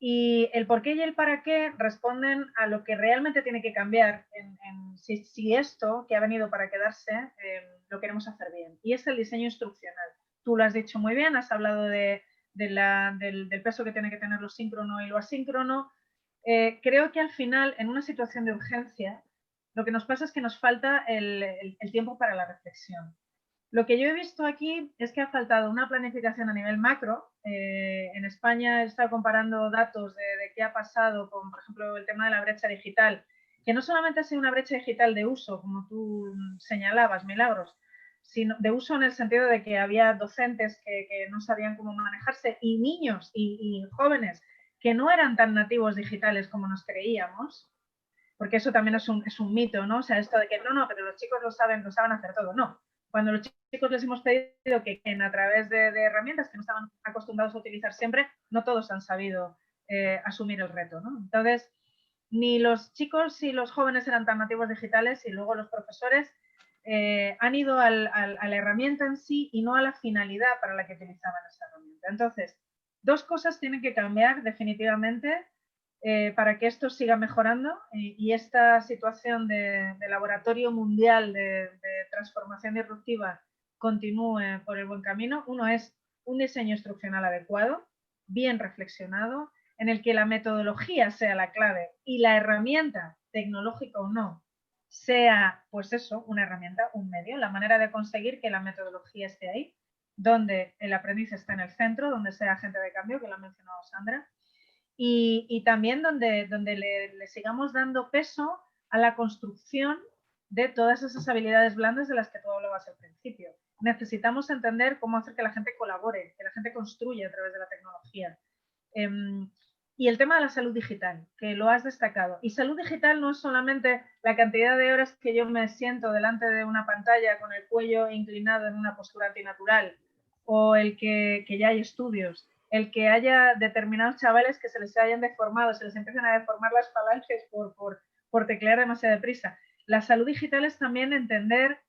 Y el por qué y el para qué responden a lo que realmente tiene que cambiar si esto que ha venido para quedarse lo queremos hacer bien. Y es el diseño instruccional. Tú lo has dicho muy bien, has hablado del peso que tiene que tener lo síncrono y lo asíncrono. Creo que al final, en una situación de urgencia, lo que nos pasa es que nos falta el tiempo para la reflexión. Lo que yo he visto aquí es que ha faltado una planificación a nivel macro. En España he estado comparando datos de qué ha pasado con, por ejemplo, el tema de la brecha digital, que no solamente ha sido una brecha digital de uso, como tú señalabas, Milagros, sino de uso en el sentido de que había docentes que no sabían cómo manejarse y niños y jóvenes que no eran tan nativos digitales como nos creíamos, porque eso también es un mito, ¿no? O sea, esto de que no, pero los chicos lo saben hacer todo. No, cuando los chicos les hemos pedido que a través de herramientas que no estaban acostumbrados a utilizar siempre, no todos han sabido asumir el reto, ¿no? Entonces, ni los chicos y los jóvenes eran tan nativos digitales y luego los profesores han ido a la herramienta en sí y no a la finalidad para la que utilizaban esa herramienta. Entonces, dos cosas tienen que cambiar definitivamente para que esto siga mejorando y esta situación de laboratorio mundial de transformación disruptiva continúe por el buen camino. Uno es un diseño instruccional adecuado, bien reflexionado, en el que la metodología sea la clave y la herramienta, tecnológica o no, sea, pues eso, una herramienta, un medio, la manera de conseguir que la metodología esté ahí, donde el aprendiz está en el centro, donde sea agente de cambio, que lo ha mencionado Sandra, y también donde le sigamos dando peso a la construcción de todas esas habilidades blandas de las que tú hablabas al principio. Necesitamos entender cómo hacer que la gente colabore, que la gente construya a través de la tecnología. Y el tema de la salud digital, que lo has destacado. Y salud digital no es solamente la cantidad de horas que yo me siento delante de una pantalla con el cuello inclinado en una postura antinatural, o el que ya hay estudios, el que haya determinados chavales que se les hayan deformado, se les empiezan a deformar las falanges por teclear demasiado deprisa. La salud digital es también entender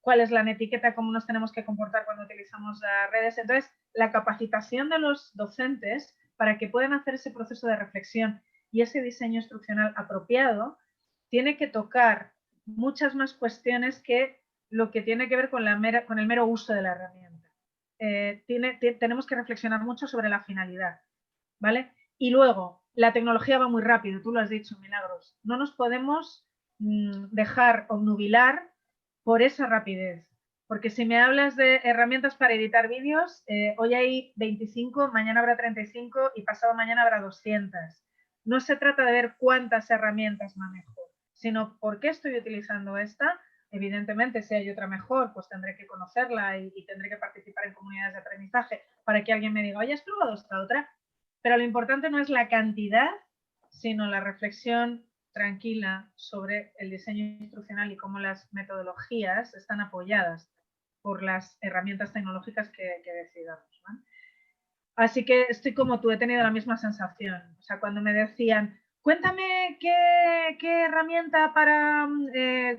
cuál es la etiqueta, cómo nos tenemos que comportar cuando utilizamos las redes. Entonces, la capacitación de los docentes para que puedan hacer ese proceso de reflexión y ese diseño instruccional apropiado tiene que tocar muchas más cuestiones que lo que tiene que ver con el mero uso de la herramienta. Tenemos que reflexionar mucho sobre la finalidad, ¿vale? Y luego, la tecnología va muy rápido, tú lo has dicho, Milagros. No nos podemos dejar obnubilar por esa rapidez. Porque si me hablas de herramientas para editar vídeos, hoy hay 25, mañana habrá 35 y pasado mañana habrá 200. No se trata de ver cuántas herramientas manejo, sino por qué estoy utilizando esta. Evidentemente, si hay otra mejor, pues tendré que conocerla y tendré que participar en comunidades de aprendizaje para que alguien me diga, oye, ¿has probado esta otra? Pero lo importante no es la cantidad, sino la reflexión tranquila sobre el diseño instruccional y cómo las metodologías están apoyadas por las herramientas tecnológicas que decidamos, ¿no? Así que estoy como tú, he tenido la misma sensación. O sea, cuando me decían, cuéntame qué herramienta para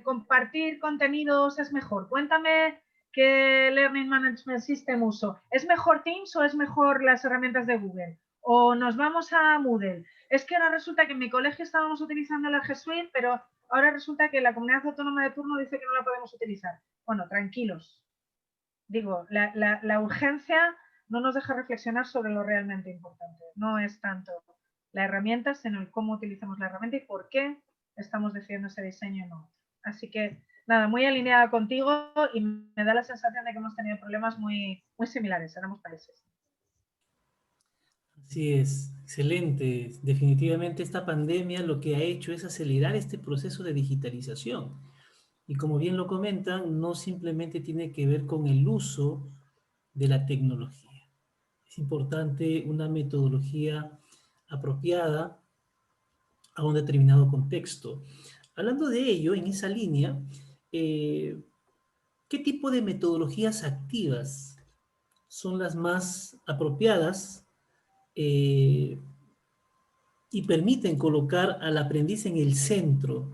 compartir contenidos es mejor, cuéntame qué Learning Management System uso, ¿es mejor Teams o es mejor las herramientas de Google? O nos vamos a Moodle. Es que ahora resulta que en mi colegio estábamos utilizando la G Suite, pero ahora resulta que la comunidad autónoma de turno dice que no la podemos utilizar. Bueno, tranquilos. Digo, la urgencia no nos deja reflexionar sobre lo realmente importante. No es tanto la herramienta, sino el cómo utilizamos la herramienta y por qué estamos decidiendo ese diseño o no. Así que, nada, muy alineada contigo y me da la sensación de que hemos tenido problemas muy, muy similares en ambos países. Así es, excelente. Definitivamente esta pandemia lo que ha hecho es acelerar este proceso de digitalización. Y como bien lo comentan, no simplemente tiene que ver con el uso de la tecnología. Es importante una metodología apropiada a un determinado contexto. Hablando de ello, en esa línea, ¿qué tipo de metodologías activas son las más apropiadas eh, y permiten colocar al aprendiz en el centro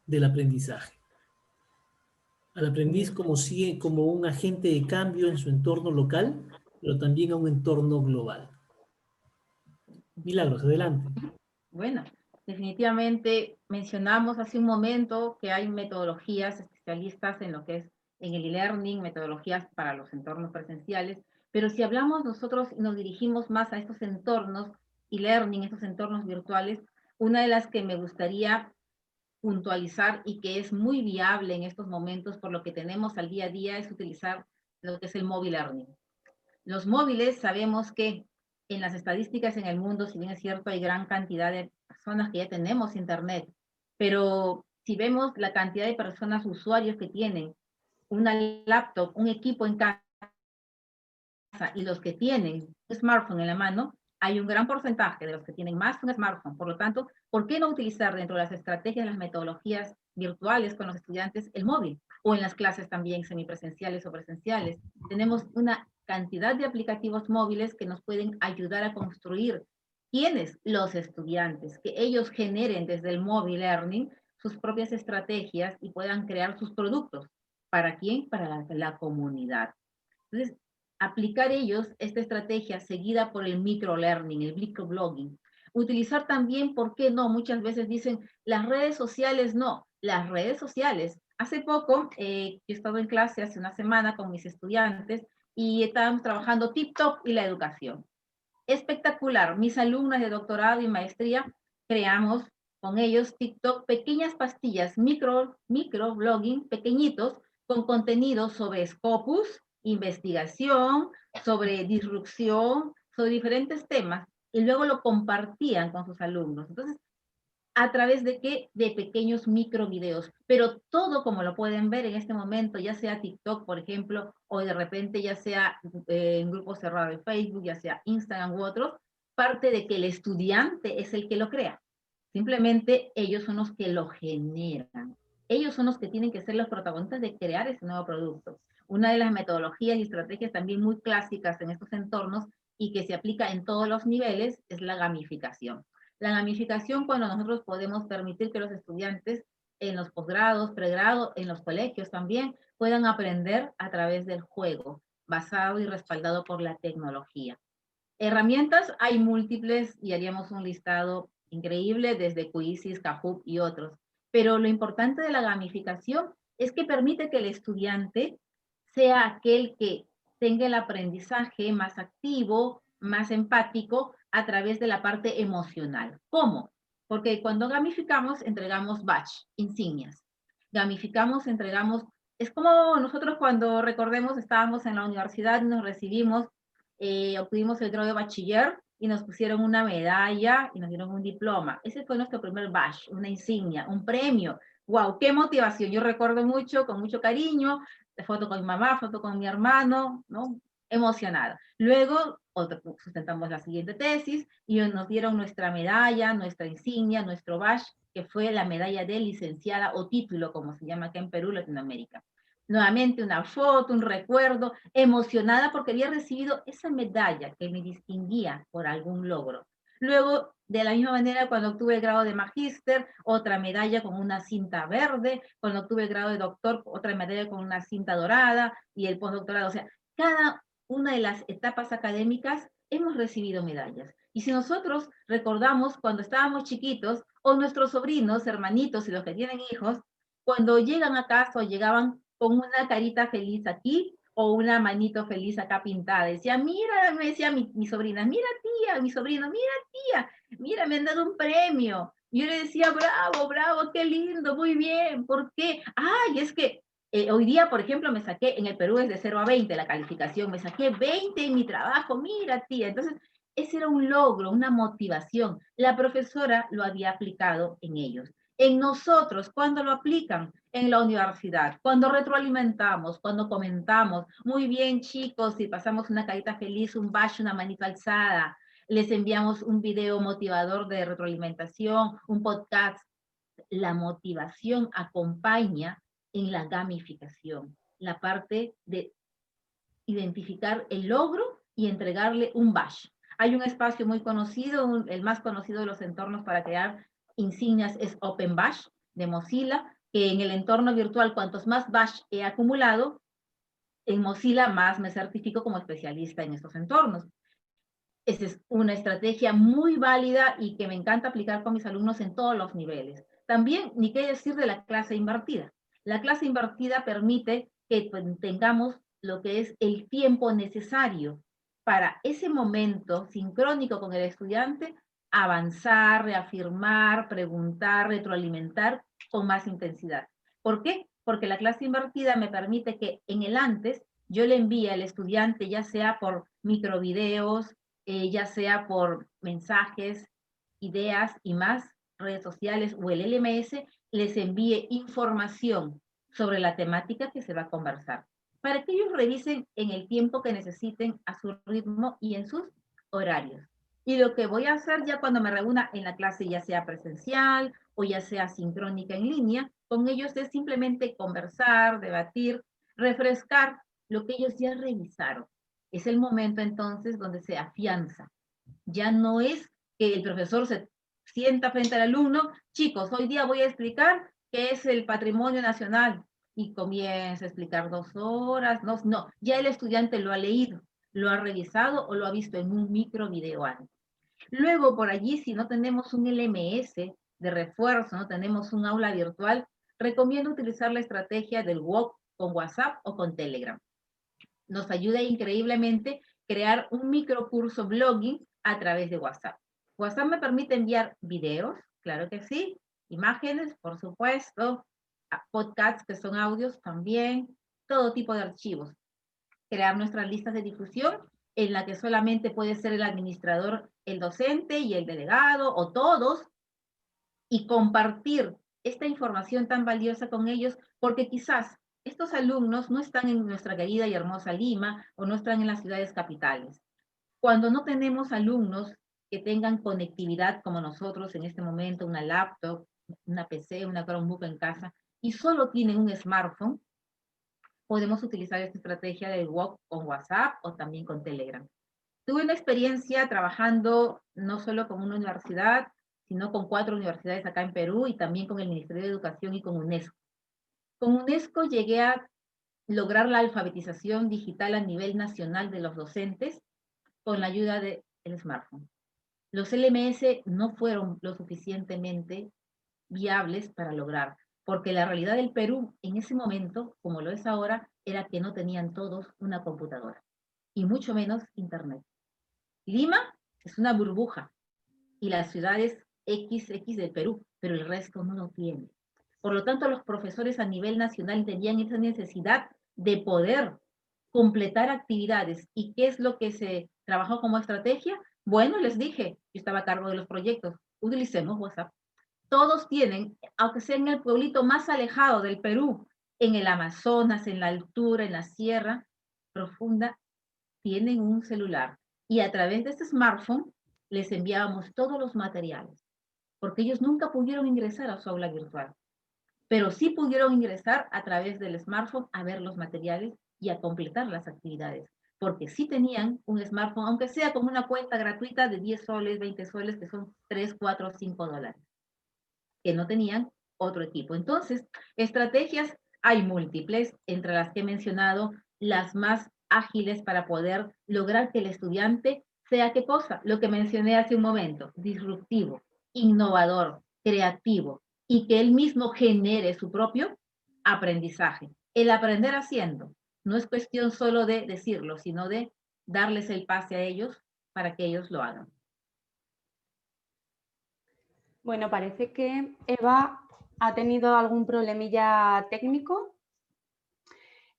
del aprendizaje. Al aprendiz como un agente de cambio en su entorno local, pero también a un entorno global. Milagros, adelante. Bueno, definitivamente mencionamos hace un momento que hay metodologías especialistas en lo que es en el e-learning, metodologías para los entornos presenciales, pero si hablamos nosotros y nos dirigimos más a estos entornos e-learning, estos entornos virtuales, una de las que me gustaría puntualizar y que es muy viable en estos momentos por lo que tenemos al día a día es utilizar lo que es el mobile learning. Los móviles sabemos que en las estadísticas en el mundo, si bien es cierto, hay gran cantidad de personas que ya tenemos internet, pero si vemos la cantidad de personas, usuarios que tienen una laptop, un equipo en casa y los que tienen un smartphone en la mano, hay un gran porcentaje de los que tienen más un smartphone. Por lo tanto, ¿por qué no utilizar dentro de las estrategias, las metodologías virtuales con los estudiantes el móvil? O en las clases también semipresenciales o presenciales. Tenemos una cantidad de aplicativos móviles que nos pueden ayudar a construir. ¿Quiénes? Los estudiantes, que ellos generen desde el mobile learning sus propias estrategias y puedan crear sus productos. ¿Para quién? Para la comunidad. Entonces, aplicar ellos esta estrategia seguida por el microlearning, el microblogging. Utilizar también, ¿por qué no? Muchas veces dicen, las redes sociales no. Las redes sociales. Hace poco, yo he estado en clase hace una semana con mis estudiantes y estábamos trabajando TikTok y la educación. Espectacular. Mis alumnas de doctorado y maestría creamos con ellos TikTok, pequeñas pastillas, microblogging, pequeñitos, con contenido sobre Scopus, investigación, sobre disrupción, sobre diferentes temas, y luego lo compartían con sus alumnos. Entonces, ¿a través de qué? De pequeños microvideos, pero todo como lo pueden ver en este momento, ya sea TikTok, por ejemplo, o de repente ya sea en grupos cerrados de Facebook, ya sea Instagram u otros, parte de que el estudiante es el que lo crea. Simplemente ellos son los que lo generan. Ellos son los que tienen que ser los protagonistas de crear ese nuevo producto. Una de las metodologías y estrategias también muy clásicas en estos entornos y que se aplica en todos los niveles es la gamificación. La gamificación cuando nosotros podemos permitir que los estudiantes en los posgrados, pregrados, en los colegios también, puedan aprender a través del juego, basado y respaldado por la tecnología. Herramientas hay múltiples y haríamos un listado increíble desde Quizzes, Kahoot y otros. Pero lo importante de la gamificación es que permite que el estudiante sea aquel que tenga el aprendizaje más activo, más empático a través de la parte emocional. ¿Cómo? Porque cuando gamificamos, entregamos badge, insignias. Gamificamos, entregamos, es como nosotros cuando recordemos estábamos en la universidad y nos recibimos, obtuvimos el grado de bachiller y nos pusieron una medalla y nos dieron un diploma. Ese fue nuestro primer badge, una insignia, un premio. ¡Wow! ¡Qué motivación! Yo recuerdo mucho, con mucho cariño, foto con mi mamá, foto con mi hermano, ¿no? Emocionada. Luego sustentamos la siguiente tesis y nos dieron nuestra medalla, nuestra insignia, nuestro badge, que fue la medalla de licenciada o título, como se llama acá en Perú, Latinoamérica. Nuevamente una foto, un recuerdo, emocionada porque había recibido esa medalla que me distinguía por algún logro. Luego, de la misma manera, cuando obtuve el grado de magíster, otra medalla con una cinta verde, cuando obtuve el grado de doctor, otra medalla con una cinta dorada y el postdoctorado. O sea, cada una de las etapas académicas hemos recibido medallas. Y si nosotros recordamos cuando estábamos chiquitos, o nuestros sobrinos, hermanitos y los que tienen hijos, cuando llegan a casa o llegaban con una carita feliz aquí o una manito feliz acá pintada. Decía, mira, me decía mi sobrina, mira tía, mi sobrino, mira tía, mira, me han dado un premio. Y yo le decía, bravo, bravo, qué lindo, muy bien. ¿Por qué? Ay, es que hoy día, por ejemplo, me saqué, en el Perú es de 0 a 20 la calificación, me saqué 20 en mi trabajo, mira tía. Entonces, ese era un logro, una motivación. La profesora lo había aplicado en ellos. En nosotros, ¿cuándo lo aplican? En la universidad, cuando retroalimentamos, cuando comentamos, muy bien chicos, si pasamos una carita feliz, un bash, una manito alzada, les enviamos un video motivador de retroalimentación, un podcast. La motivación acompaña en la gamificación, la parte de identificar el logro y entregarle un bash. Hay un espacio muy conocido, el más conocido de los entornos para crear insignias es OpenBash de Mozilla, que en el entorno virtual, cuantos más bash he acumulado, en Mozilla más me certifico como especialista en estos entornos. Esa es una estrategia muy válida y que me encanta aplicar con mis alumnos en todos los niveles. También, ni qué decir de la clase invertida. La clase invertida permite que tengamos lo que es el tiempo necesario para ese momento sincrónico con el estudiante, avanzar, reafirmar, preguntar, retroalimentar con más intensidad. ¿Por qué? Porque la clase invertida me permite que en el antes yo le envíe al estudiante, ya sea por microvideos, ya sea por mensajes, ideas y más, redes sociales o el LMS, les envíe información sobre la temática que se va a conversar, para que ellos revisen en el tiempo que necesiten a su ritmo y en sus horarios. Y lo que voy a hacer ya cuando me reúna en la clase, ya sea presencial o ya sea sincrónica en línea, con ellos es simplemente conversar, debatir, refrescar lo que ellos ya revisaron. Es el momento entonces donde se afianza. Ya no es que el profesor se sienta frente al alumno, chicos, hoy día voy a explicar qué es el patrimonio nacional, y comienza a explicar 2 horas, no, ya el estudiante lo ha leído, lo ha revisado o lo ha visto en un micro video antes. Luego por allí, si no tenemos un LMS de refuerzo, no tenemos un aula virtual, recomiendo utilizar la estrategia del WOC con WhatsApp o con Telegram. Nos ayuda increíblemente crear un microcurso blogging a través de WhatsApp. WhatsApp me permite enviar videos, claro que sí, imágenes, por supuesto, podcasts que son audios también, todo tipo de archivos. Crear nuestras listas de difusión en la que solamente puede ser el administrador, el docente y el delegado o todos, y compartir esta información tan valiosa con ellos, porque quizás estos alumnos no están en nuestra querida y hermosa Lima o no están en las ciudades capitales. Cuando no tenemos alumnos que tengan conectividad como nosotros en este momento, una laptop, una PC, una Chromebook en casa, y solo tienen un smartphone, podemos utilizar esta estrategia del WOC con WhatsApp o también con Telegram. Tuve una experiencia trabajando no solo con una universidad, sino con 4 universidades acá en Perú y también con el Ministerio de Educación y con UNESCO. Con UNESCO llegué a lograr la alfabetización digital a nivel nacional de los docentes con la ayuda del smartphone. Los LMS no fueron lo suficientemente viables para lograr, porque la realidad del Perú en ese momento, como lo es ahora, era que no tenían todos una computadora, y mucho menos internet. Lima es una burbuja, y las ciudades XX del Perú, pero el resto no lo tiene. Por lo tanto, los profesores a nivel nacional tenían esa necesidad de poder completar actividades. ¿Y qué es lo que se trabajó como estrategia? Bueno, les dije, yo estaba a cargo de los proyectos, utilicemos WhatsApp. Todos tienen, aunque sea en el pueblito más alejado del Perú, en el Amazonas, en la altura, en la sierra profunda, tienen un celular. Y a través de este smartphone les enviábamos todos los materiales, porque ellos nunca pudieron ingresar a su aula virtual, pero sí pudieron ingresar a través del smartphone a ver los materiales y a completar las actividades, porque sí tenían un smartphone, aunque sea con una cuenta gratuita de 10 soles, 20 soles, que son 3, 4, 5 dólares, que no tenían otro equipo. Entonces, estrategias hay múltiples, entre las que he mencionado, las más ágiles para poder lograr que el estudiante sea ¿qué cosa? Lo que mencioné hace un momento, disruptivo, innovador, creativo, y que él mismo genere su propio aprendizaje. El aprender haciendo no es cuestión solo de decirlo, sino de darles el pase a ellos para que ellos lo hagan. Bueno, parece que Eva ha tenido algún problemilla técnico.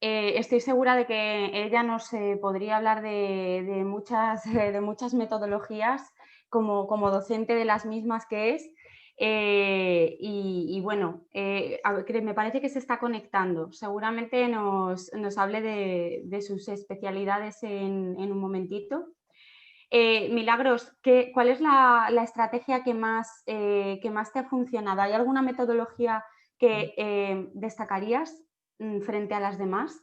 Estoy segura de que ella nos podría hablar de muchas metodologías como docente de las mismas que es. Y bueno, me parece que se está conectando. Seguramente nos hable de sus especialidades en un momentito. Milagros, ¿cuál es la estrategia que más te ha funcionado? ¿Hay alguna metodología que destacarías frente a las demás?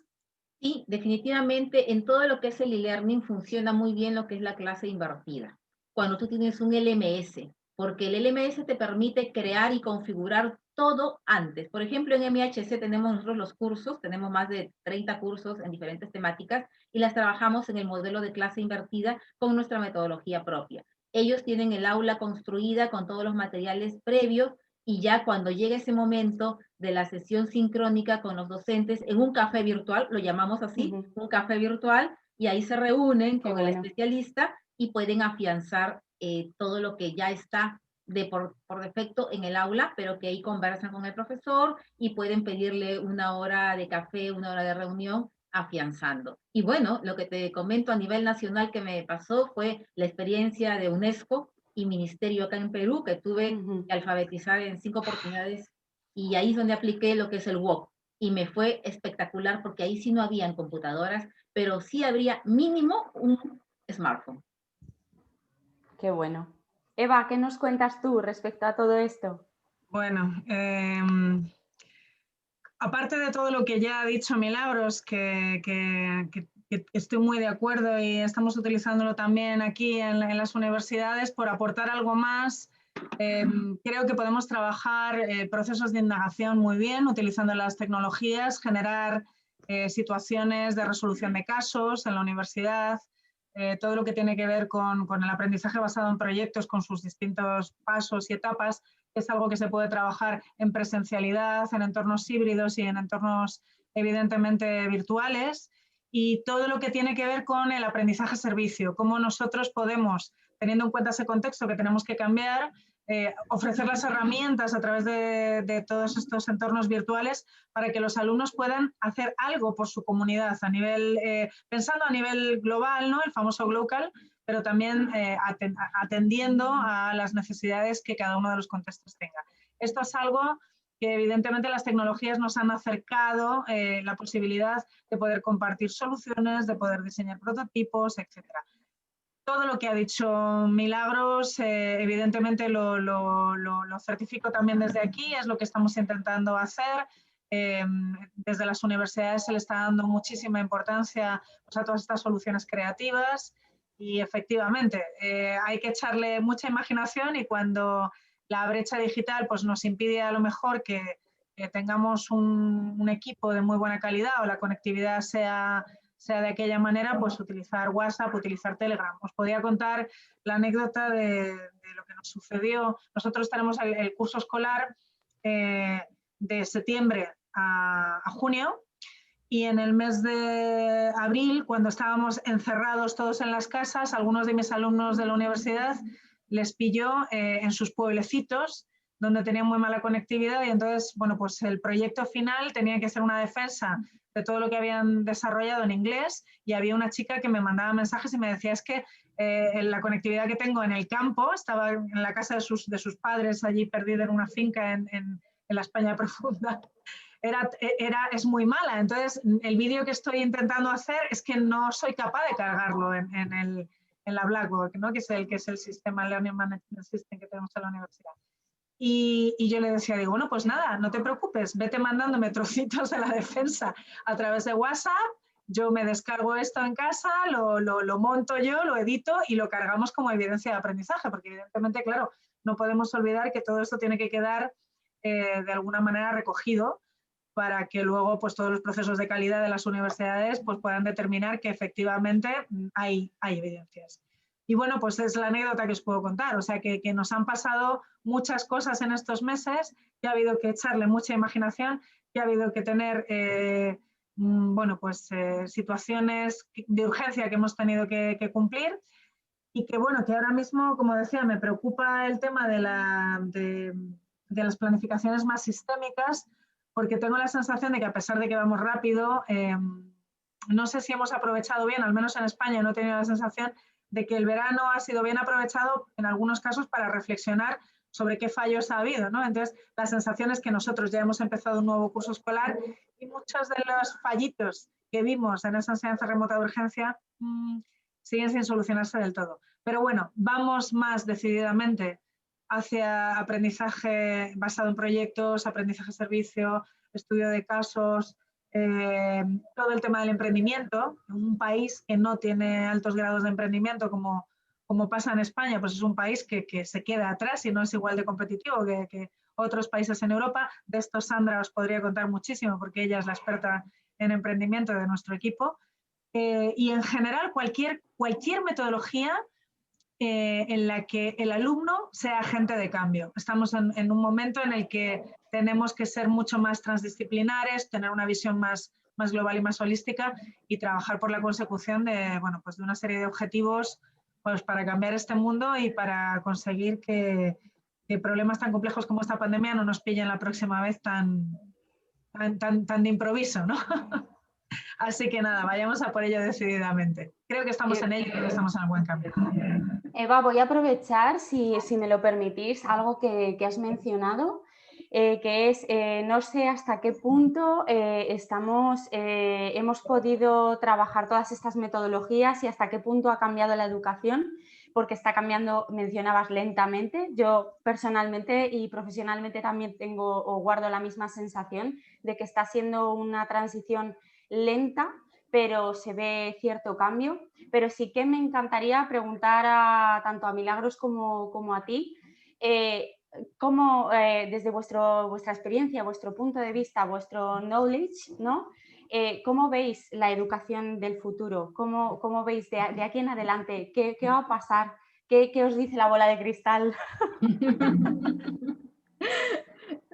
Sí, definitivamente en todo lo que es el e-learning funciona muy bien lo que es la clase invertida. Cuando tú tienes un LMS, porque el LMS te permite crear y configurar todo antes. Por ejemplo, en MHC tenemos nosotros los cursos, tenemos más de 30 cursos en diferentes temáticas y las trabajamos en el modelo de clase invertida con nuestra metodología propia. Ellos tienen el aula construida con todos los materiales previos y ya cuando llegue ese momento de la sesión sincrónica con los docentes en un café virtual, lo llamamos así, un café virtual, y ahí se reúnen con el especialista y pueden afianzar todo lo que ya está por defecto en el aula, pero que ahí conversan con el profesor y pueden pedirle una hora de café, una hora de reunión, afianzando. Y bueno, lo que te comento a nivel nacional que me pasó fue la experiencia de UNESCO y Ministerio acá en Perú, que tuve que alfabetizar en 5 oportunidades, y ahí es donde apliqué lo que es el WOC, y me fue espectacular porque ahí sí no habían computadoras, pero sí habría mínimo un smartphone. Qué bueno. Eva, ¿qué nos cuentas tú respecto a todo esto? Bueno, aparte de todo lo que ya ha dicho Milagros, que estoy muy de acuerdo y estamos utilizándolo también aquí en las universidades, por aportar algo más, creo que podemos trabajar procesos de indagación muy bien utilizando las tecnologías, generar situaciones de resolución de casos en la universidad, todo lo que tiene que ver con el aprendizaje basado en proyectos con sus distintos pasos y etapas, es algo que se puede trabajar en presencialidad, en entornos híbridos y en entornos evidentemente virtuales, y todo lo que tiene que ver con el aprendizaje-servicio, cómo nosotros podemos, teniendo en cuenta ese contexto que tenemos que cambiar, ofrecer las herramientas a través de todos estos entornos virtuales para que los alumnos puedan hacer algo por su comunidad, a nivel, pensando a nivel global, ¿no? El famoso Glocal, pero también atendiendo a las necesidades que cada uno de los contextos tenga. Esto es algo que evidentemente las tecnologías nos han acercado la posibilidad de poder compartir soluciones, de poder diseñar prototipos, etc. Todo lo que ha dicho Milagros, evidentemente lo certifico también desde aquí, es lo que estamos intentando hacer. Desde las universidades se le está dando muchísima importancia, pues, a todas estas soluciones creativas, y efectivamente hay que echarle mucha imaginación, y cuando la brecha digital pues, nos impide a lo mejor que tengamos un equipo de muy buena calidad o la conectividad sea de aquella manera, pues utilizar WhatsApp, utilizar Telegram. Os podía contar la anécdota de lo que nos sucedió. Nosotros tenemos el curso escolar de septiembre a junio, y en el mes de abril, cuando estábamos encerrados todos en las casas, algunos de mis alumnos de la universidad les pilló en sus pueblecitos donde tenían muy mala conectividad, y entonces, bueno, pues el proyecto final tenía que ser una defensa de todo lo que habían desarrollado en inglés, y había una chica que me mandaba mensajes y me decía, es que la conectividad que tengo en el campo, estaba en la casa de sus padres allí perdida en una finca en la España profunda, es muy mala. Entonces, el vídeo que estoy intentando hacer es que no soy capaz de cargarlo en la Blackboard, ¿no? que es el sistema Learning Management System que tenemos en la universidad. Y yo le decía, digo, bueno, pues nada, no te preocupes, vete mandándome trocitos de la defensa a través de WhatsApp, yo me descargo esto en casa, lo monto yo, lo edito y lo cargamos como evidencia de aprendizaje, porque evidentemente, claro, no podemos olvidar que todo esto tiene que quedar de alguna manera recogido para que luego pues, todos los procesos de calidad de las universidades pues, puedan determinar que efectivamente hay evidencias. Y bueno, pues es la anécdota que os puedo contar, o sea que nos han pasado muchas cosas en estos meses, que ha habido que echarle mucha imaginación, que ha habido que tener bueno, pues, situaciones de urgencia que hemos tenido que cumplir, y que bueno, que ahora mismo, como decía, me preocupa el tema de las planificaciones más sistémicas, porque tengo la sensación de que a pesar de que vamos rápido, no sé si hemos aprovechado bien, al menos en España no he tenido la sensación de que el verano ha sido bien aprovechado en algunos casos para reflexionar sobre qué fallos ha habido, ¿no? Entonces, la sensación es que nosotros ya hemos empezado un nuevo curso escolar y muchos de los fallitos que vimos en esa enseñanza remota de urgencia siguen sin solucionarse del todo. Pero bueno, vamos más decididamente hacia aprendizaje basado en proyectos, aprendizaje servicio, estudio de casos, todo el tema del emprendimiento. Un país que no tiene altos grados de emprendimiento como pasa en España, pues es un país que se queda atrás y no es igual de competitivo que otros países en Europa. De esto Sandra os podría contar muchísimo porque ella es la experta en emprendimiento de nuestro equipo. Y en general cualquier metodología en la que el alumno sea agente de cambio. Estamos en un momento en el que tenemos que ser mucho más transdisciplinares, tener una visión más global y más holística y trabajar por la consecución de, bueno, pues de una serie de objetivos pues, para cambiar este mundo y para conseguir que problemas tan complejos como esta pandemia no nos pillen la próxima vez tan de improviso, ¿no? Así que nada, vayamos a por ello decididamente. Creo que estamos en ello y creo que estamos en el buen camino. Eva, voy a aprovechar, si me lo permitís, algo que has mencionado, que es, no sé hasta qué punto hemos podido trabajar todas estas metodologías y hasta qué punto ha cambiado la educación, porque está cambiando, mencionabas, lentamente. Yo personalmente y profesionalmente también tengo o guardo la misma sensación de que está siendo una transición lenta, pero se ve cierto cambio. Pero sí que me encantaría preguntar tanto a Milagros como a ti, cómo desde vuestra experiencia, vuestro punto de vista, vuestro knowledge, ¿no? ¿Cómo veis la educación del futuro? ¿Cómo veis de aquí en adelante? ¿Qué va a pasar? ¿Qué os dice la bola de cristal?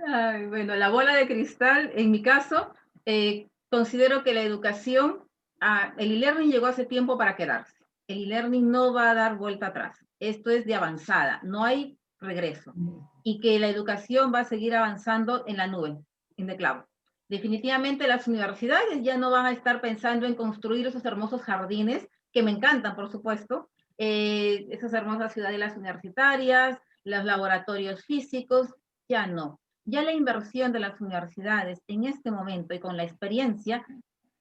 Ay, bueno, la bola de cristal, en mi caso, considero que la educación, el e-learning llegó hace tiempo para quedarse. El e-learning no va a dar vuelta atrás. Esto es de avanzada, no hay regreso. Y que la educación va a seguir avanzando en la nube, en the cloud. Definitivamente las universidades ya no van a estar pensando en construir esos hermosos jardines, que me encantan, por supuesto, esas hermosas ciudadelas universitarias, los laboratorios físicos, ya no. Ya la inversión de las universidades en este momento y con la experiencia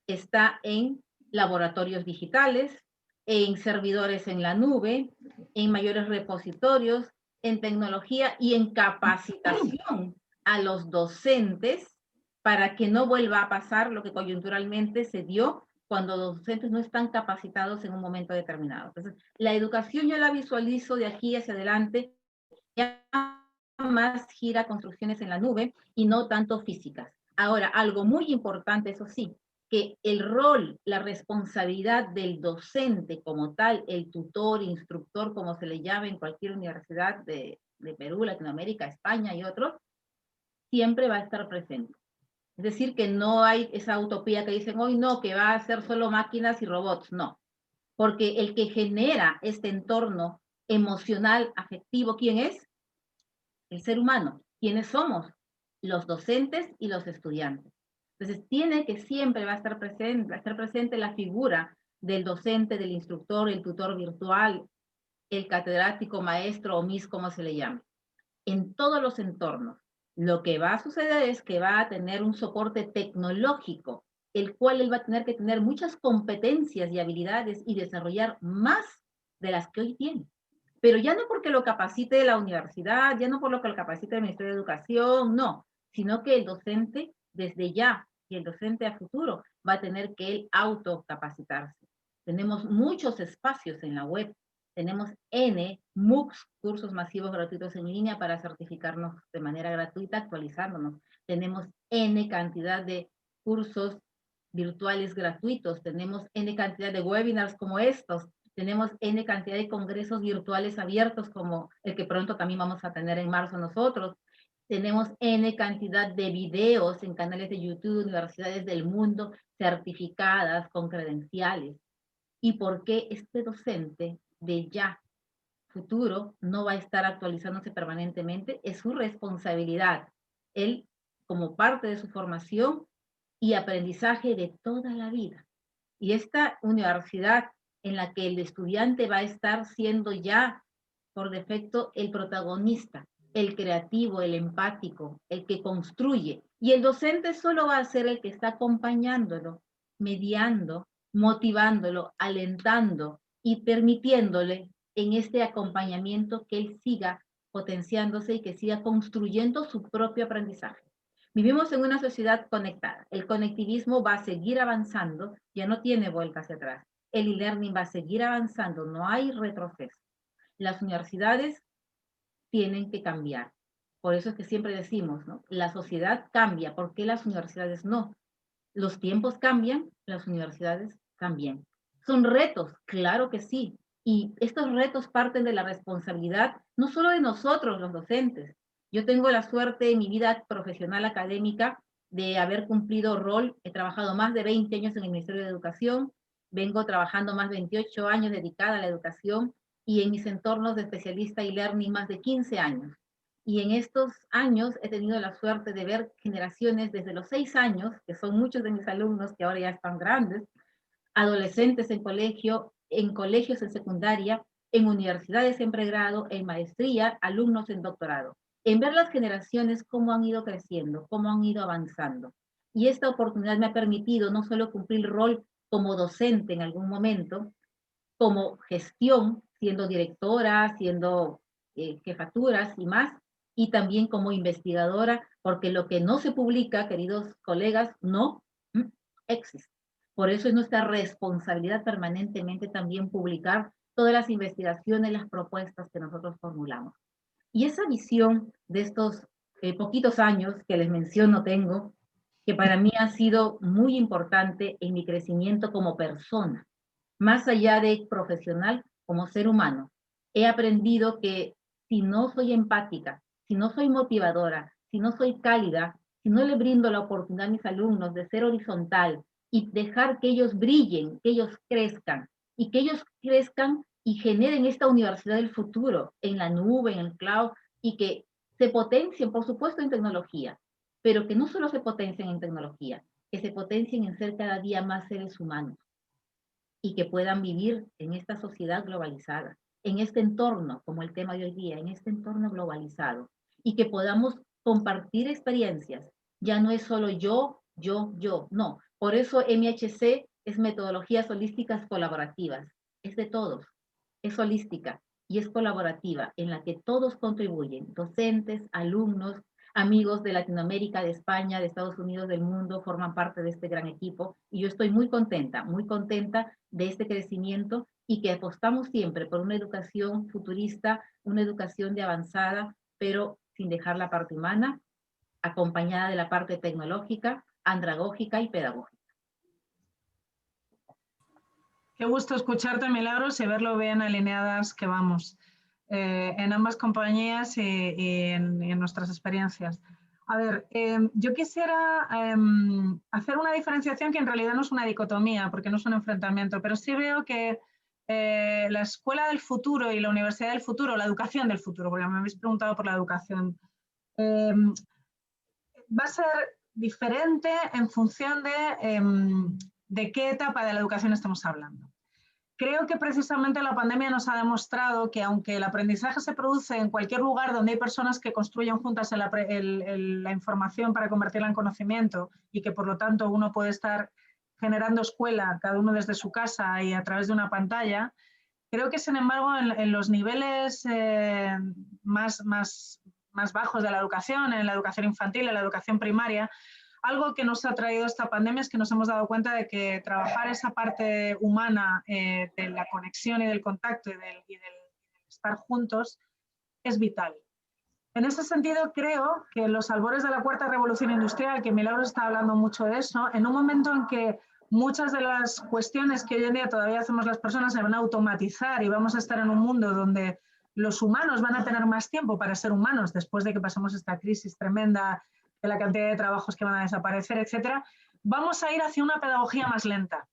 está en laboratorios digitales, en servidores en la nube, en mayores repositorios, en tecnología y en capacitación a los docentes para que no vuelva a pasar lo que coyunturalmente se dio cuando los docentes no están capacitados en un momento determinado. Entonces, la educación yo la visualizo de aquí hacia adelante ya más gira construcciones en la nube y no tanto físicas. Ahora, algo muy importante, eso sí, que el rol, la responsabilidad del docente como tal, el tutor, instructor, como se le llame en cualquier universidad de Perú, Latinoamérica, España y otros, siempre va a estar presente. Es decir, que no hay esa utopía que dicen, hoy no, que va a ser solo máquinas y robots, no. Porque el que genera este entorno emocional, afectivo, ¿quién es? El ser humano. ¿Quiénes somos? Los docentes y los estudiantes. Entonces, tiene que siempre va a estar presente la figura del docente, del instructor, el tutor virtual, el catedrático, maestro o miss, como se le llame. En todos los entornos, lo que va a suceder es que va a tener un soporte tecnológico, el cual él va a tener que tener muchas competencias y habilidades y desarrollar más de las que hoy tiene. Pero ya no porque lo capacite la universidad, ya no por lo que lo capacite el Ministerio de Educación, no, sino que el docente desde ya y el docente a futuro va a tener que él autocapacitarse. Tenemos muchos espacios en la web, tenemos N MOOCs, cursos masivos gratuitos en línea para certificarnos de manera gratuita, actualizándonos. Tenemos N cantidad de cursos virtuales gratuitos, tenemos N cantidad de webinars como estos, tenemos N cantidad de congresos virtuales abiertos como el que pronto también vamos a tener en marzo nosotros. Tenemos N cantidad de videos en canales de YouTube, universidades del mundo certificadas con credenciales. ¿Y por qué este docente de ya futuro no va a estar actualizándose permanentemente? Es su responsabilidad. Él, como parte de su formación y aprendizaje de toda la vida. Y esta universidad en la que el estudiante va a estar siendo ya por defecto el protagonista, el creativo, el empático, el que construye. Y el docente solo va a ser el que está acompañándolo, mediando, motivándolo, alentando y permitiéndole en este acompañamiento que él siga potenciándose y que siga construyendo su propio aprendizaje. Vivimos en una sociedad conectada. El conectivismo va a seguir avanzando, ya no tiene vuelta hacia atrás. El e-learning va a seguir avanzando, no hay retroceso. Las universidades tienen que cambiar. Por eso es que siempre decimos, ¿no? La sociedad cambia, ¿por qué las universidades no? Los tiempos cambian, las universidades también. ¿Son retos? Claro que sí. Y estos retos parten de la responsabilidad no solo de nosotros, los docentes. Yo tengo la suerte en mi vida profesional académica de haber cumplido rol. He trabajado más de 20 años en el Ministerio de Educación, vengo trabajando más de 28 años dedicada a la educación y en mis entornos de especialista y learning más de 15 años. Y en estos años he tenido la suerte de ver generaciones desde los 6 años, que son muchos de mis alumnos que ahora ya están grandes, adolescentes en colegios en secundaria, en universidades en pregrado, en maestría, alumnos en doctorado. En ver las generaciones cómo han ido creciendo, cómo han ido avanzando. Y esta oportunidad me ha permitido no solo cumplir el rol como docente en algún momento, como gestión, siendo directora, siendo jefaturas y más, y también como investigadora, porque lo que no se publica, queridos colegas, no existe. Por eso es nuestra responsabilidad permanentemente también publicar todas las investigaciones, las propuestas que nosotros formulamos. Y esa visión de estos poquitos años que les menciono tengo, que para mí ha sido muy importante en mi crecimiento como persona, más allá de profesional, como ser humano. He aprendido que si no soy empática, si no soy motivadora, si no soy cálida, si no le brindo la oportunidad a mis alumnos de ser horizontal y dejar que ellos brillen, que ellos crezcan, y que ellos crezcan y generen esta universidad del futuro en la nube, en el cloud, y que se potencien, por supuesto, en tecnología, pero que no solo se potencien en tecnología, que se potencien en ser cada día más seres humanos y que puedan vivir en esta sociedad globalizada, en este entorno, como el tema de hoy día, en este entorno globalizado, y que podamos compartir experiencias. Ya no es solo yo, no. Por eso MHC es metodologías holísticas colaborativas, es de todos, es holística y es colaborativa, en la que todos contribuyen, docentes, alumnos, amigos de Latinoamérica, de España, de Estados Unidos, del mundo, forman parte de este gran equipo, y yo estoy muy contenta de este crecimiento, y que apostamos siempre por una educación futurista, una educación de avanzada, pero sin dejar la parte humana, acompañada de la parte tecnológica, andragógica y pedagógica. Qué gusto escucharte, Milagros, y ver lo bien alineadas que vamos en ambas compañías y en nuestras experiencias. A ver, yo quisiera hacer una diferenciación que en realidad no es una dicotomía, porque no es un enfrentamiento, pero sí veo que la escuela del futuro y la universidad del futuro, la educación del futuro, porque me habéis preguntado por la educación, va a ser diferente en función de qué etapa de la educación estamos hablando. Creo que precisamente la pandemia nos ha demostrado que aunque el aprendizaje se produce en cualquier lugar donde hay personas que construyen juntas la información para convertirla en conocimiento, y que por lo tanto uno puede estar generando escuela, cada uno desde su casa y a través de una pantalla, creo que sin embargo en los niveles más bajos de la educación, en la educación infantil, en la educación primaria, algo que nos ha traído esta pandemia es que nos hemos dado cuenta de que trabajar esa parte humana de la conexión y del contacto y del estar juntos es vital. En ese sentido, creo que en los albores de la cuarta revolución industrial, que Milagros está hablando mucho de eso, en un momento en que muchas de las cuestiones que hoy en día todavía hacemos las personas se van a automatizar y vamos a estar en un mundo donde los humanos van a tener más tiempo para ser humanos después de que pasemos esta crisis tremenda de la cantidad de trabajos que van a desaparecer, etcétera, vamos a ir hacia una pedagogía más lenta,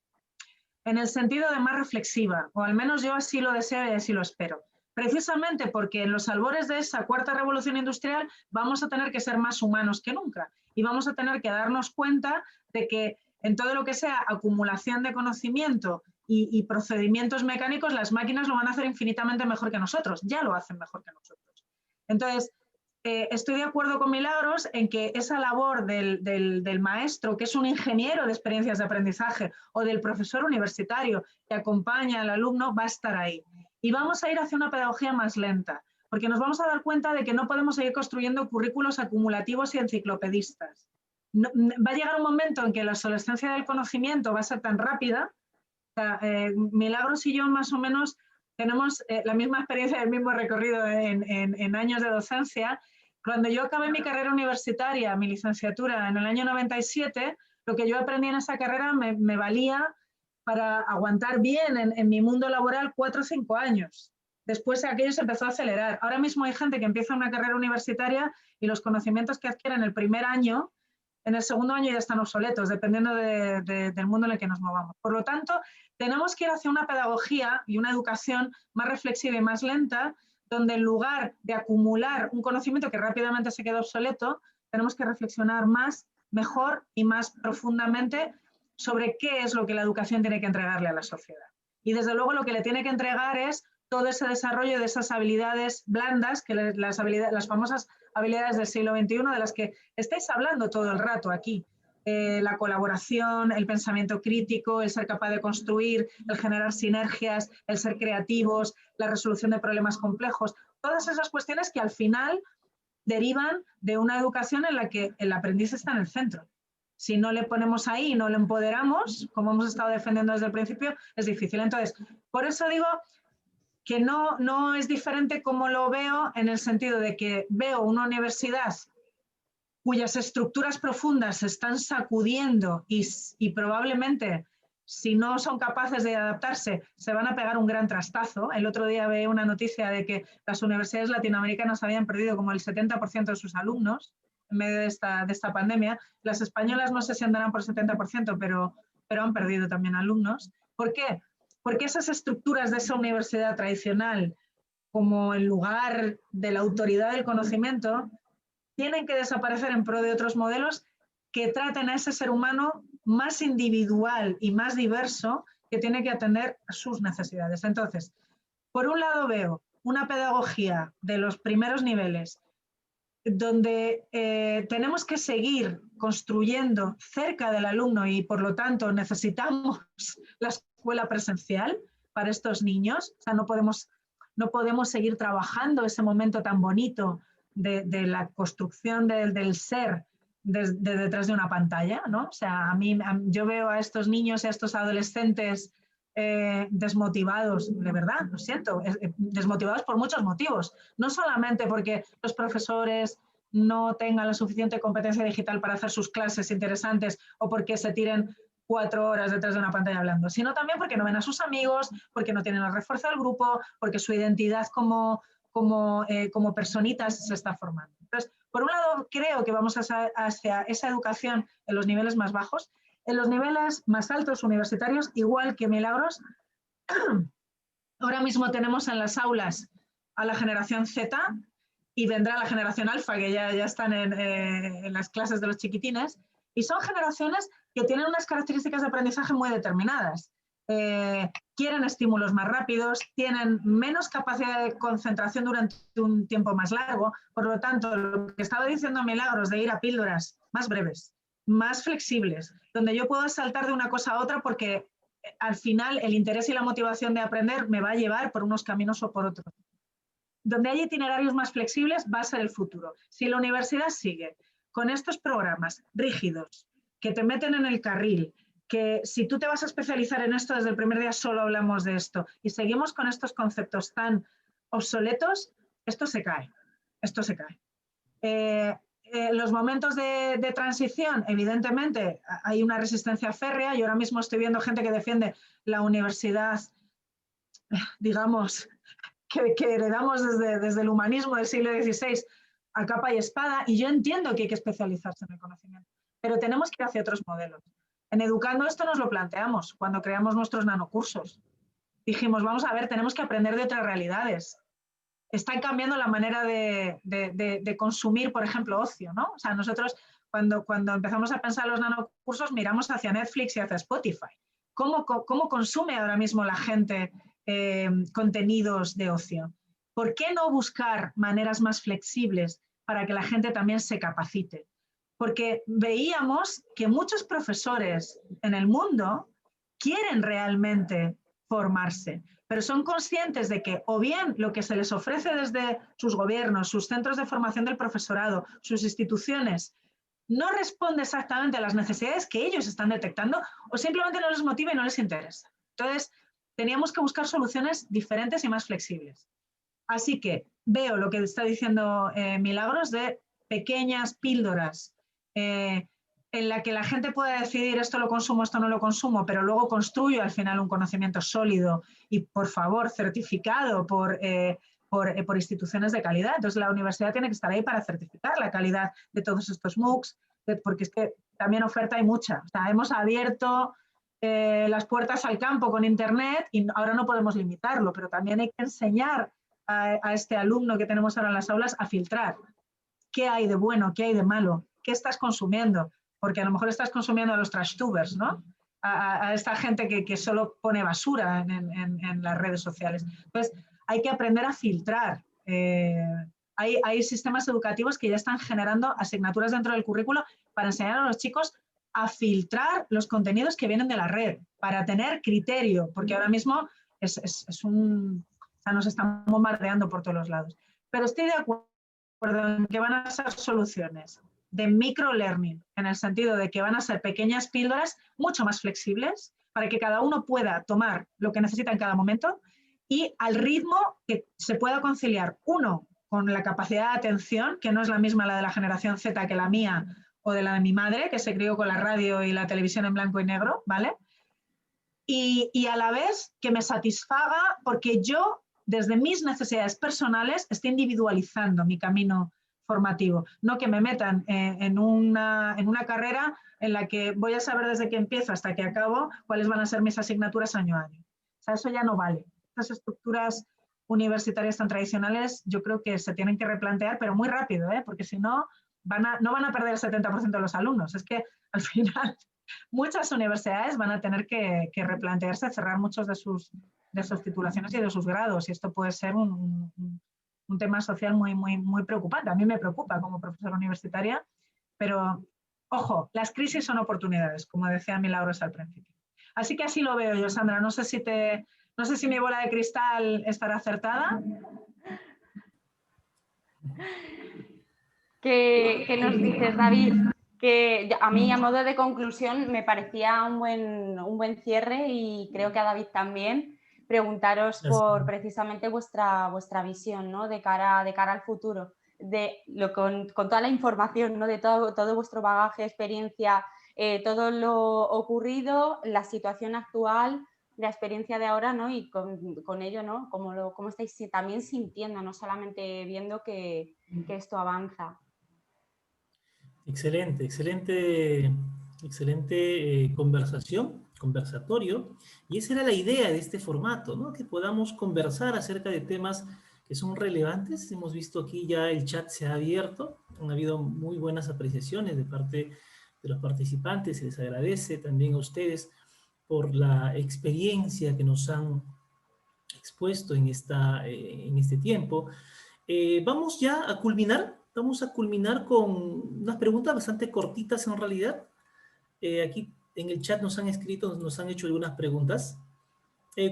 en el sentido de más reflexiva, o al menos yo así lo deseo y así lo espero. Precisamente porque en los albores de esa cuarta revolución industrial vamos a tener que ser más humanos que nunca, y vamos a tener que darnos cuenta de que en todo lo que sea acumulación de conocimiento y procedimientos mecánicos, las máquinas lo van a hacer infinitamente mejor que nosotros, ya lo hacen mejor que nosotros. Entonces, estoy de acuerdo con Milagros en que esa labor del maestro, que es un ingeniero de experiencias de aprendizaje, o del profesor universitario que acompaña al alumno, va a estar ahí. Y vamos a ir hacia una pedagogía más lenta, porque nos vamos a dar cuenta de que no podemos seguir construyendo currículos acumulativos y enciclopedistas. va a llegar un momento en que la obsolescencia del conocimiento va a ser tan rápida. O sea, Milagros y yo más o menos tenemos la misma experiencia, el mismo recorrido en años de docencia. Cuando yo acabé mi carrera universitaria, mi licenciatura en el año 97, lo que yo aprendí en esa carrera me valía para aguantar bien en mi mundo laboral 4 o 5 años. Después aquello se empezó a acelerar. Ahora mismo hay gente que empieza una carrera universitaria y los conocimientos que adquieren el primer año, en el segundo año ya están obsoletos, dependiendo del mundo en el que nos movamos. Por lo tanto, tenemos que ir hacia una pedagogía y una educación más reflexiva y más lenta, donde en lugar de acumular un conocimiento que rápidamente se queda obsoleto, tenemos que reflexionar más, mejor y más profundamente sobre qué es lo que la educación tiene que entregarle a la sociedad. Y desde luego lo que le tiene que entregar es todo ese desarrollo de esas habilidades blandas, que las famosas habilidades del siglo XXI, de las que estáis hablando todo el rato aquí. La colaboración, el pensamiento crítico, el ser capaz de construir, el generar sinergias, el ser creativos, la resolución de problemas complejos, todas esas cuestiones que al final derivan de una educación en la que el aprendiz está en el centro. Si no le ponemos ahí y no le empoderamos, como hemos estado defendiendo desde el principio, es difícil. Entonces, por eso digo que no es diferente como lo veo, en el sentido de que veo una universidad cuyas estructuras profundas se están sacudiendo y probablemente, si no son capaces de adaptarse, se van a pegar un gran trastazo. El otro día veía una noticia de que las universidades latinoamericanas habían perdido como el 70% de sus alumnos en medio de esta pandemia. Las españolas no sé si andarán por 70%, pero han perdido también alumnos. ¿Por qué? Porque esas estructuras de esa universidad tradicional, como el lugar de la autoridad del conocimiento, tienen que desaparecer en pro de otros modelos que traten a ese ser humano más individual y más diverso, que tiene que atender a sus necesidades. Entonces, por un lado veo una pedagogía de los primeros niveles donde tenemos que seguir construyendo cerca del alumno y por lo tanto necesitamos la escuela presencial para estos niños. O sea, no podemos seguir trabajando ese momento tan bonito de la construcción del ser de detrás de una pantalla, ¿no? O sea, yo veo a estos niños y a estos adolescentes desmotivados, de verdad, lo siento, desmotivados por muchos motivos, no solamente porque los profesores no tengan la suficiente competencia digital para hacer sus clases interesantes o porque se tiren 4 horas detrás de una pantalla hablando, sino también porque no ven a sus amigos, porque no tienen el refuerzo del grupo, porque su identidad como personitas se está formando. Entonces, por un lado, creo que vamos hacia esa educación en los niveles más bajos. En los niveles más altos universitarios, igual que Milagros, ahora mismo tenemos en las aulas a la generación Z y vendrá la generación alfa, que ya están en las clases de los chiquitines, y son generaciones que tienen unas características de aprendizaje muy determinadas. Quieren estímulos más rápidos, tienen menos capacidad de concentración durante un tiempo más largo, por lo tanto, lo que estaba diciendo Milagros de ir a píldoras más breves, más flexibles, donde yo puedo saltar de una cosa a otra porque al final el interés y la motivación de aprender me va a llevar por unos caminos o por otros. Donde hay itinerarios más flexibles va a ser el futuro. Si la universidad sigue con estos programas rígidos que te meten en el carril, que si tú te vas a especializar en esto desde el primer día solo hablamos de esto y seguimos con estos conceptos tan obsoletos, esto se cae. Los momentos de transición, evidentemente, hay una resistencia férrea. Yo ahora mismo estoy viendo gente que defiende la universidad, digamos, que heredamos desde el humanismo del siglo XVI a capa y espada, y yo entiendo que hay que especializarse en el conocimiento, pero tenemos que ir hacia otros modelos. En Educando esto nos lo planteamos cuando creamos nuestros nanocursos. Dijimos, vamos a ver, tenemos que aprender de otras realidades. Están cambiando la manera de consumir, por ejemplo, ocio, ¿no? O sea, nosotros cuando empezamos a pensar los nanocursos miramos hacia Netflix y hacia Spotify. ¿Cómo consume ahora mismo la gente contenidos de ocio? ¿Por qué no buscar maneras más flexibles para que la gente también se capacite? Porque veíamos que muchos profesores en el mundo quieren realmente formarse, pero son conscientes de que o bien lo que se les ofrece desde sus gobiernos, sus centros de formación del profesorado, sus instituciones, no responde exactamente a las necesidades que ellos están detectando o simplemente no les motiva y no les interesa. Entonces, teníamos que buscar soluciones diferentes y más flexibles. Así que veo lo que está diciendo Milagros de pequeñas píldoras en la que la gente pueda decidir esto lo consumo, esto no lo consumo, pero luego construyo al final un conocimiento sólido y, por favor, certificado por instituciones de calidad. Entonces, la universidad tiene que estar ahí para certificar la calidad de todos estos MOOCs, porque es que también oferta hay mucha. O sea, hemos abierto las puertas al campo con Internet y ahora no podemos limitarlo, pero también hay que enseñar a este alumno que tenemos ahora en las aulas a filtrar qué hay de bueno, qué hay de malo, qué estás consumiendo, porque a lo mejor estás consumiendo a los trashtubers, ¿no? A esta gente que solo pone basura en las redes sociales. Entonces, hay que aprender a filtrar. Hay sistemas educativos que ya están generando asignaturas dentro del currículo para enseñar a los chicos a filtrar los contenidos que vienen de la red, para tener criterio, porque ahora mismo nos están bombardeando por todos los lados. Pero estoy de acuerdo en que van a ser soluciones de microlearning, en el sentido de que van a ser pequeñas píldoras mucho más flexibles para que cada uno pueda tomar lo que necesita en cada momento y al ritmo que se pueda conciliar, uno, con la capacidad de atención, que no es la misma la de la generación Z que la mía o de la de mi madre, que se crió con la radio y la televisión en blanco y negro, ¿vale? Y a la vez que me satisfaga porque yo, desde mis necesidades personales, estoy individualizando mi camino formativo, no que me metan en una carrera en la que voy a saber desde que empiezo hasta que acabo cuáles van a ser mis asignaturas año a año. O sea, eso ya no vale. Estas estructuras universitarias tan tradicionales yo creo que se tienen que replantear, pero muy rápido, porque si no, no van a perder el 70% de los alumnos. Es que al final muchas universidades van a tener que replantearse, cerrar muchos de sus titulaciones y de sus grados, y esto puede ser un tema social muy preocupante. A mí me preocupa como profesora universitaria, pero ojo, las crisis son oportunidades, como decía Milagros al principio. Así que así lo veo yo, Sandra. No sé si mi bola de cristal estará acertada. ¿Qué nos dices, David? Que a mí, a modo de conclusión, me parecía un buen cierre, y creo que a David también, preguntaros por precisamente vuestra visión, ¿no? de cara al futuro, con toda la información, ¿no? de todo vuestro bagaje, experiencia, todo lo ocurrido, la situación actual, la experiencia de ahora, ¿no? Y con ello, ¿no? Cómo estáis también sintiendo, no solamente viendo que esto avanza. Excelente conversatorio, y esa era la idea de este formato, ¿no? Que podamos conversar acerca de temas que son relevantes. Hemos visto aquí ya el chat se ha abierto, han habido muy buenas apreciaciones de parte de los participantes, se les agradece también a ustedes por la experiencia que nos han expuesto en este tiempo. Vamos ya a culminar. Vamos a culminar con unas preguntas bastante cortitas en realidad. Aquí en el chat nos han escrito, nos han hecho algunas preguntas.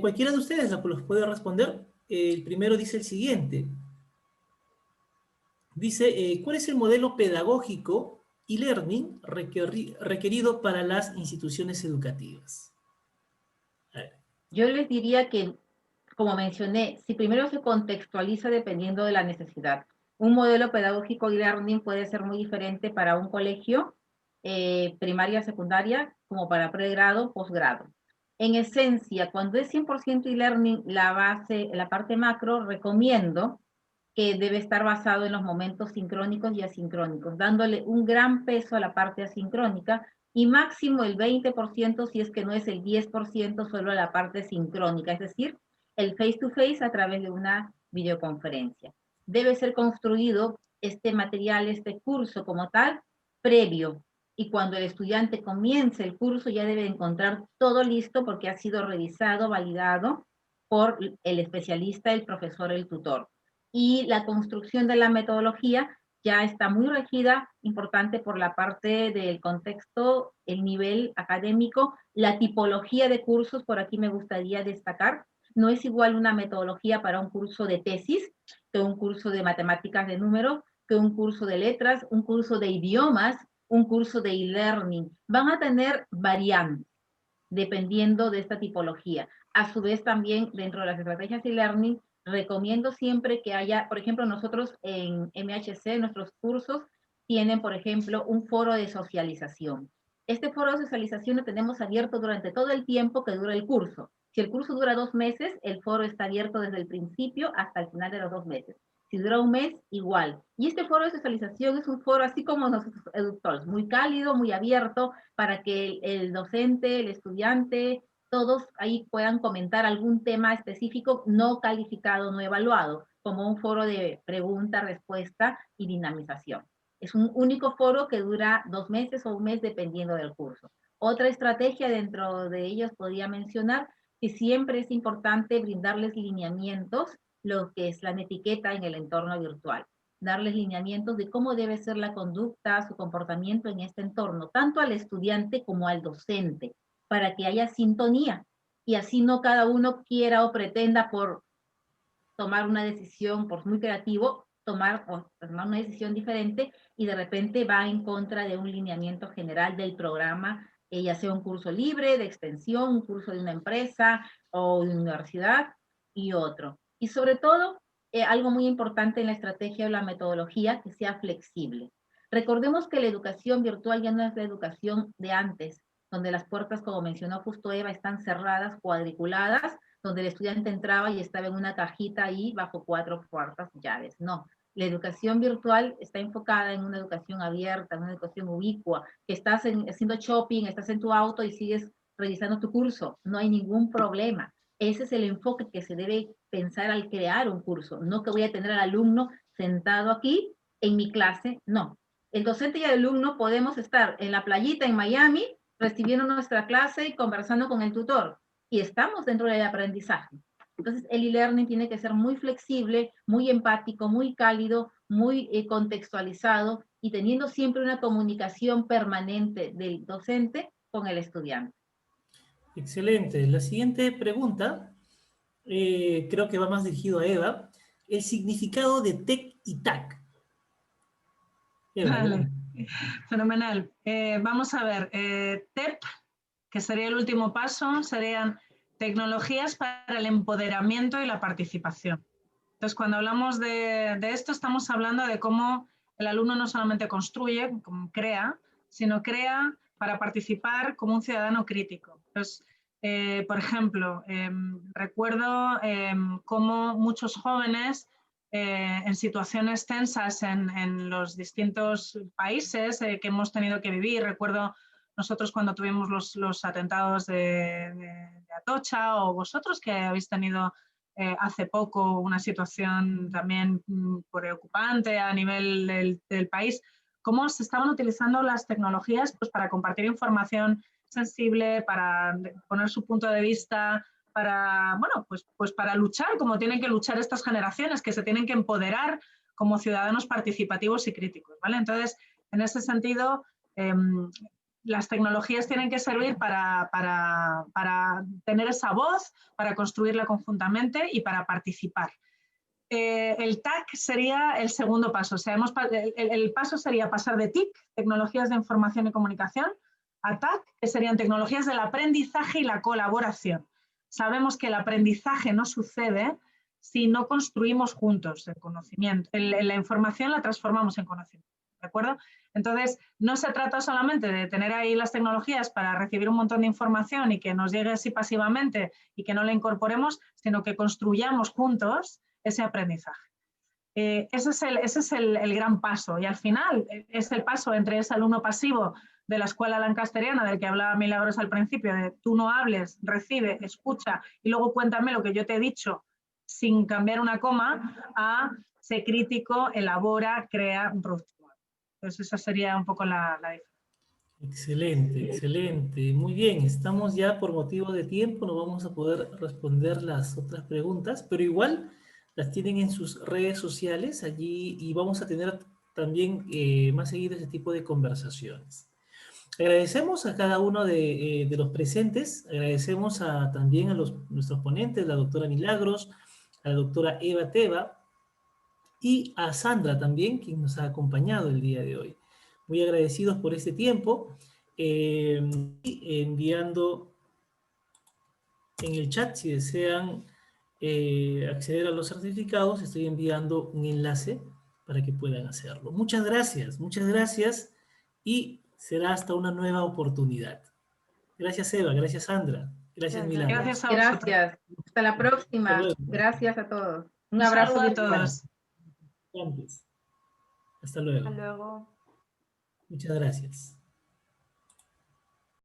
Cualquiera de ustedes los puede responder. El primero dice el siguiente. Dice, ¿cuál es el modelo pedagógico y learning requerido para las instituciones educativas? A ver. Yo les diría que, como mencioné, si primero se contextualiza dependiendo de la necesidad. Un modelo pedagógico y learning puede ser muy diferente para un colegio, primaria, secundaria, como para pregrado, posgrado. En esencia, cuando es 100% e-learning, la parte macro, recomiendo que debe estar basado en los momentos sincrónicos y asincrónicos, dándole un gran peso a la parte asincrónica y máximo el 20%, si es que no es el 10%, solo a la parte sincrónica, es decir, el face-to-face a través de una videoconferencia. Debe ser construido este material, este curso como tal, previo, y cuando el estudiante comience el curso ya debe encontrar todo listo porque ha sido revisado, validado por el especialista, el profesor, el tutor. Y la construcción de la metodología ya está muy regida, importante por la parte del contexto, el nivel académico, la tipología de cursos, por aquí me gustaría destacar. No es igual una metodología para un curso de tesis que un curso de matemáticas de números, que un curso de letras, un curso de idiomas, un curso de e-learning. Van a tener variantes dependiendo de esta tipología. A su vez también dentro de las estrategias e-learning recomiendo siempre que haya, por ejemplo, nosotros en MHC, nuestros cursos tienen, por ejemplo, un foro de socialización. Este foro de socialización lo tenemos abierto durante todo el tiempo que dura el curso. Si el curso dura 2 meses, el foro está abierto desde el principio hasta el final de los 2 meses. Si dura un mes, igual. Y este foro de socialización es un foro así como nosotros, EduTalks, muy cálido, muy abierto, para que el docente, el estudiante, todos ahí puedan comentar algún tema específico no calificado, no evaluado, como un foro de pregunta, respuesta y dinamización. Es un único foro que dura 2 meses o un mes dependiendo del curso. Otra estrategia dentro de ellos podría mencionar que siempre es importante brindarles lineamientos, lo que es la etiqueta en el entorno virtual. Darles lineamientos de cómo debe ser la conducta, su comportamiento en este entorno, tanto al estudiante como al docente, para que haya sintonía y así no cada uno quiera o pretenda por tomar una decisión, por muy creativo, tomar una decisión diferente y de repente va en contra de un lineamiento general del programa, ya sea un curso libre, de extensión, un curso de una empresa o de una universidad y otro. Y sobre todo, algo muy importante en la estrategia o la metodología, que sea flexible. Recordemos que la educación virtual ya no es la educación de antes, donde las puertas, como mencionó justo Eva, están cerradas, cuadriculadas, donde el estudiante entraba y estaba en una cajita ahí bajo 4 puertas llaves. No, la educación virtual está enfocada en una educación abierta, en una educación ubicua, que estás haciendo shopping, estás en tu auto y sigues revisando tu curso, no hay ningún problema. Ese es el enfoque que se debe pensar al crear un curso, no que voy a tener al alumno sentado aquí en mi clase, no. El docente y el alumno podemos estar en la playita en Miami recibiendo nuestra clase y conversando con el tutor, y estamos dentro del aprendizaje. Entonces, el e-learning tiene que ser muy flexible, muy empático, muy cálido, muy contextualizado y teniendo siempre una comunicación permanente del docente con el estudiante. Excelente. La siguiente pregunta, creo que va más dirigido a Eva. El significado de TEC y TAC. Eva, Vale, fenomenal. Vamos a ver, TEP, que sería el último paso, serían tecnologías para el empoderamiento y la participación. Entonces, cuando hablamos de esto, estamos hablando de cómo el alumno no solamente construye, como crea, sino crea para participar como un ciudadano crítico. Entonces, por ejemplo, recuerdo cómo muchos jóvenes en situaciones tensas en los distintos países que hemos tenido que vivir. Recuerdo nosotros cuando tuvimos los atentados de Atocha, o vosotros que habéis tenido hace poco una situación también preocupante a nivel del país, cómo se estaban utilizando las tecnologías pues, para compartir información sensible, para poner su punto de vista, para, bueno, pues para luchar como tienen que luchar estas generaciones, que se tienen que empoderar como ciudadanos participativos y críticos, ¿vale? Entonces, en ese sentido, las tecnologías tienen que servir para tener esa voz, para construirla conjuntamente y para participar. El TAC sería el segundo paso. O sea, el paso sería pasar de TIC, tecnologías de información y comunicación, a TAC, que serían tecnologías del aprendizaje y la colaboración. Sabemos que el aprendizaje no sucede si no construimos juntos el conocimiento. La información la transformamos en conocimiento, ¿de acuerdo? Entonces, no se trata solamente de tener ahí las tecnologías para recibir un montón de información y que nos llegue así pasivamente y que no la incorporemos, sino que construyamos juntos ese aprendizaje. Ese es el gran paso, y al final es el paso entre ese alumno pasivo de la escuela lancasteriana del que hablaba Milagros al principio, de tú no hables, recibe, escucha y luego cuéntame lo que yo te he dicho sin cambiar una coma, a sé crítico, elabora, crea un producto. Entonces esa sería un poco la diferencia. Excelente, excelente. Muy bien, estamos ya por motivo de tiempo, no vamos a poder responder las otras preguntas, pero igual las tienen en sus redes sociales allí y vamos a tener también más seguido ese tipo de conversaciones. Agradecemos a cada uno de los presentes, agradecemos también a nuestros ponentes, la doctora Milagros, a la doctora Eva Teba y a Sandra también, quien nos ha acompañado el día de hoy. muy agradecidos por este tiempo, y enviando en el chat, si desean acceder a los certificados, estoy enviando un enlace para que puedan hacerlo. Muchas gracias y será hasta una nueva oportunidad. Gracias Eva, gracias Sandra, gracias Milagros. Gracias a vosotros. Gracias. Hasta la próxima. Hasta luego. Gracias a todos. Un Un abrazo saludo a virtual. todos. Hasta luego. Hasta luego. Muchas gracias.